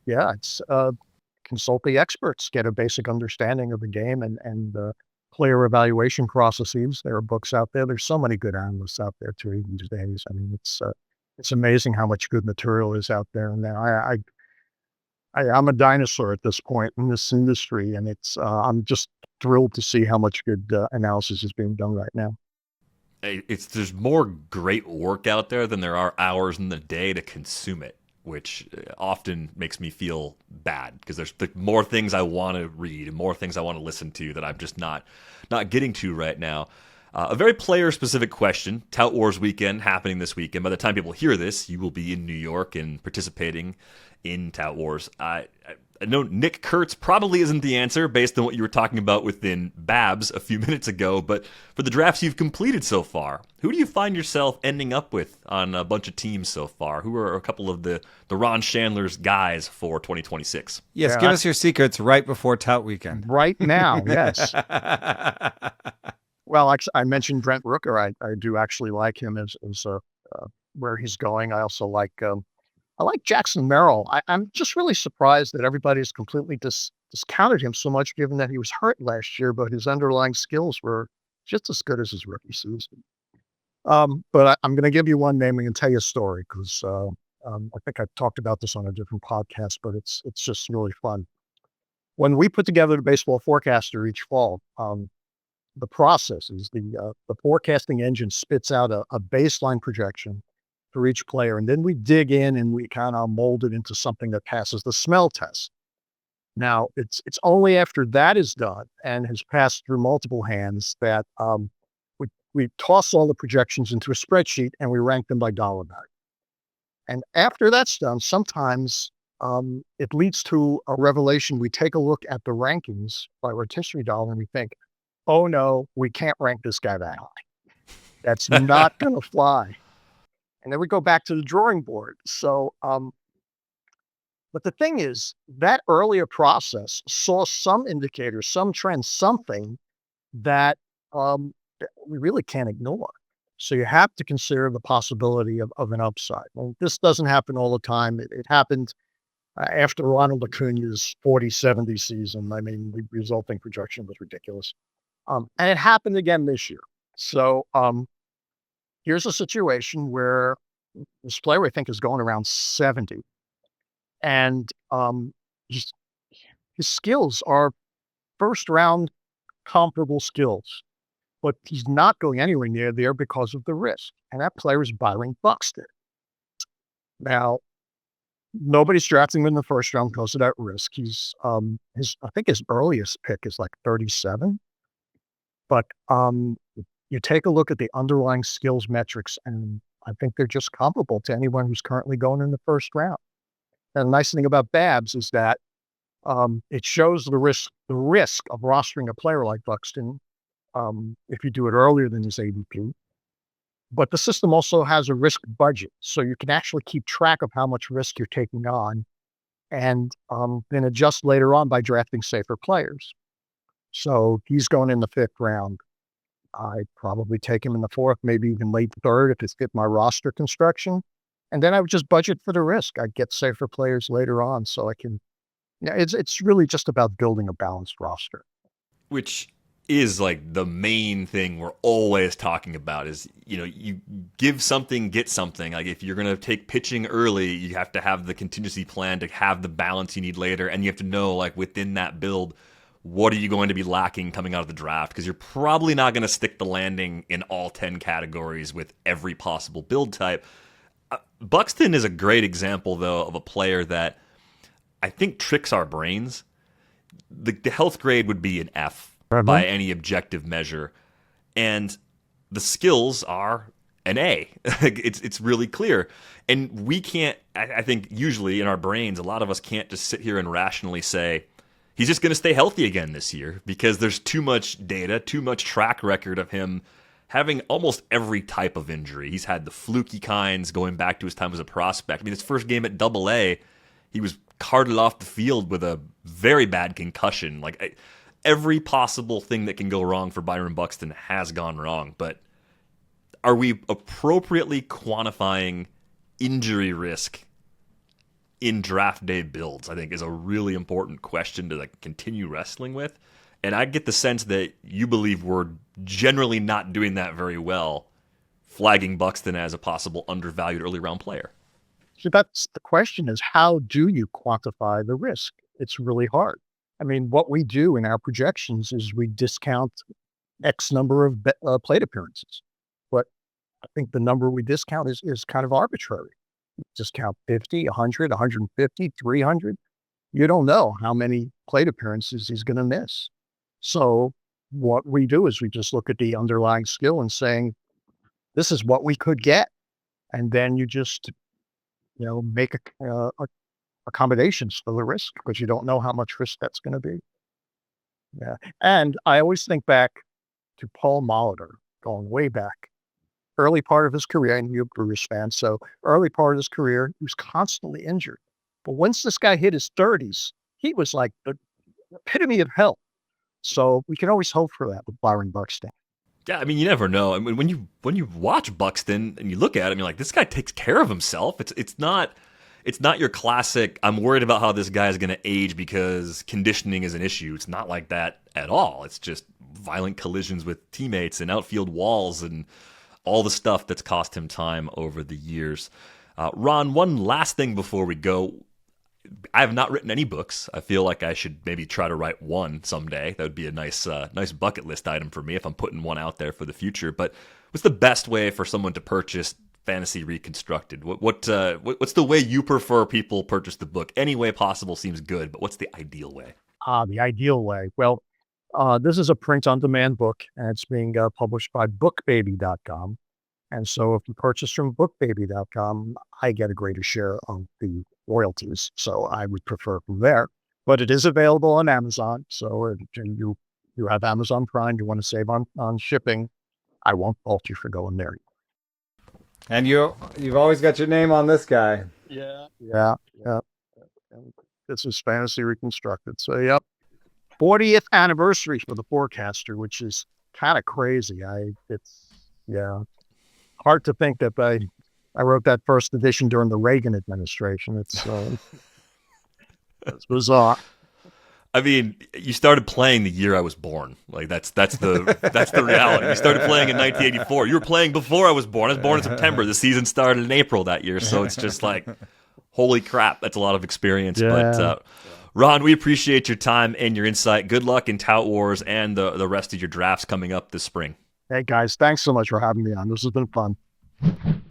It's consult the experts, get a basic understanding of the game and player evaluation processes. There are books out there. There's so many good analysts out there too, even these days. I mean, it's amazing how much good material is out there. And I'm a dinosaur at this point in this industry, and I'm just thrilled to see how much good analysis is being done right now. There's more great work out there than there are hours in the day to consume it, which often makes me feel bad, because there's more things I want to read and more things I want to listen to that I'm just not getting to right now. A very player-specific question. Tout Wars weekend happening this weekend. By the time people hear this, you will be in New York and participating in Tout Wars. I know Nick Kurtz probably isn't the answer based on what you were talking about within BABS a few minutes ago, but for the drafts you've completed so far, who do you find yourself ending up with on a bunch of teams so far? Who are a couple of the Ron Shandler's guys for 2026? Yes, give us your secrets right before Tout weekend. Right now, yes. Well, I mentioned Brent Rooker. I do actually like him as where he's going. I also like Jackson Merrill. I'm just really surprised that everybody's completely discounted him so much, given that he was hurt last year, but his underlying skills were just as good as his rookie season. But I'm going to give you one name and tell you a story, because I think I've talked about this on a different podcast, but it's just really fun. When we put together the baseball forecaster each fall, the process is the forecasting engine spits out a baseline projection for each player, and then we dig in and we kind of mold it into something that passes the smell test. Now, it's only after that is done and has passed through multiple hands that we toss all the projections into a spreadsheet and we rank them by dollar value. And after that's done, sometimes it leads to a revelation. We take a look at the rankings by rotisserie dollar and we think, oh no, we can't rank this guy that high. That's not going to fly. And then we go back to the drawing board. So But the thing is, that earlier process saw some indicators, some trends, something that we really can't ignore. So you have to consider the possibility of an upside. Well, this doesn't happen all the time. It happened after Ronald Acuna's 40-70 season. I mean, the resulting projection was ridiculous. And it happened again this year. So here's a situation where this player, I think, is going around 70. And his, his skills are first round comparable skills, but he's not going anywhere near there because of the risk. And that player is Byron Buxton. Now, nobody's drafting him in the first round because of that risk. He's I think his earliest pick is like 37. But you take a look at the underlying skills metrics, and I think they're just comparable to anyone who's currently going in the first round. And the nice thing about Babs is that it shows the risk of rostering a player like Buxton if you do it earlier than his ADP. But the system also has a risk budget, so you can actually keep track of how much risk you're taking on, and then adjust later on by drafting safer players. So he's going in the 5th round. I'd probably take him in the 4th, maybe even late 3rd if it fit my roster construction. And then I would just budget for the risk. I'd get safer players later on, so I can. Yeah, it's really just about building a balanced roster. Which is like the main thing we're always talking about is, you give something, get something. Like if you're going to take pitching early, you have to have the contingency plan to have the balance you need later. And you have to know, like, within that build, what are you going to be lacking coming out of the draft? Because you're probably not going to stick the landing in all 10 categories with every possible build type. Buxton is a great example, though, of a player that I think tricks our brains. The health grade would be an F by any objective measure, and the skills are an A. It's really clear, and we can't. I think usually in our brains, a lot of us can't just sit here and rationally say he's just going to stay healthy again this year because there's too much data, too much track record of him having almost every type of injury. He's had the fluky kinds going back to his time as a prospect. I mean, his first game at AA, he was carted off the field with a very bad concussion. Like, every possible thing that can go wrong for Byron Buxton has gone wrong. But are we appropriately quantifying injury risk in draft day builds? I think is a really important question to continue wrestling with. And I get the sense that you believe we're generally not doing that very well, flagging Buxton as a possible undervalued early round player. So that's the question: is how do you quantify the risk? It's really hard. I mean, what we do in our projections is we discount X number of plate appearances. But I think the number we discount is kind of arbitrary. Discount 50, 100, 150, 300. You don't know how many plate appearances he's going to miss. So what we do is we just look at the underlying skill and saying, this is what we could get. And then you just, make accommodations for the risk because you don't know how much risk that's going to be. Yeah. And I always think back to Paul Molitor, going way back, early part of his career. And you're a Brewers fan, so early part of his career, he was constantly injured. But once this guy hit his 30s, he was like the epitome of health. So we can always hope for that with Byron Buxton. Yeah, I mean, you never know. I mean, when you watch Buxton and you look at him, you're like, this guy takes care of himself. It's not your classic, I'm worried about how this guy is going to age because conditioning is an issue. It's not like that at all. It's just violent collisions with teammates and outfield walls and all the stuff that's cost him time over the years. Ron, one last thing before we go. I have not written any books. I feel like I should maybe try to write one someday. That would be a nice bucket list item for me if I'm putting one out there for the future. But what's the best way for someone to purchase Fantasy Reconstructed? What's the way you prefer people purchase the book? Any way possible seems good, but what's the ideal way? The ideal way. Well, this is a print-on-demand book, and it's being published by bookbaby.com. And so if you purchase from bookbaby.com, I get a greater share of the royalties. So I would prefer from there. But it is available on Amazon. So if you have Amazon Prime, you want to save on shipping, I won't fault you for going there. And you've always got your name on this guy. Yeah. And this is Fantasy Reconstructed. So, yep. 40th anniversary for the forecaster, which is kind of crazy. It's hard to think that I wrote that first edition during the Reagan administration. It's bizarre. I mean, you started playing the year I was born. Like that's the reality. You started playing in 1984. You were playing before I was born. I was born in September. The season started in April that year. So it's just like, holy crap, that's a lot of experience. Yeah. But Ron, we appreciate your time and your insight. Good luck in Tout Wars and the rest of your drafts coming up this spring. Hey guys, thanks so much for having me on. This has been fun.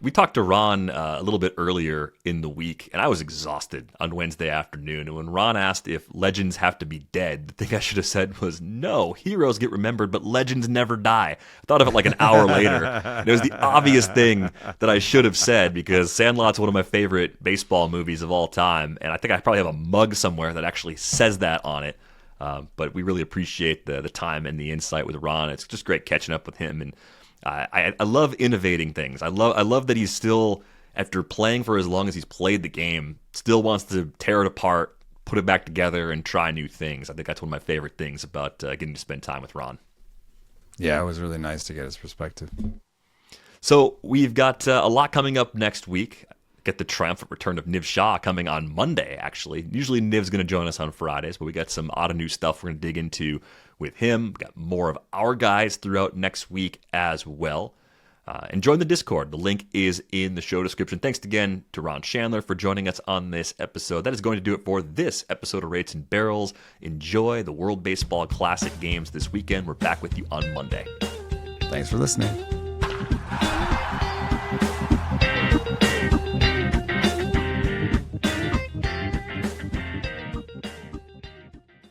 We talked to Ron a little bit earlier in the week, and I was exhausted on Wednesday afternoon. And when Ron asked if legends have to be dead, the thing I should have said was, no, heroes get remembered, but legends never die. I thought of it like an hour later. And it was the obvious thing that I should have said, because Sandlot's one of my favorite baseball movies of all time. And I think I probably have a mug somewhere that actually says that on it. But we really appreciate the time and the insight with Ron. It's just great catching up with him. And I love innovating things. I love that he's still, after playing for as long as he's played the game, still wants to tear it apart, put it back together, and try new things. I think that's one of my favorite things about getting to spend time with Ron. Yeah, it was really nice to get his perspective. So we've got a lot coming up next week. Get the triumphant return of Niv Shah coming on Monday, actually. Usually Niv's going to join us on Fridays, but we got some odd and new stuff we're going to dig into with him. We've got more of our guys throughout next week as well. And join the Discord. The link is in the show description. Thanks again to Ron Shandler for joining us on this episode. That is going to do it for this episode of Rates and Barrels. Enjoy the World Baseball Classic games this weekend. We're back with you on Monday. Thanks for listening.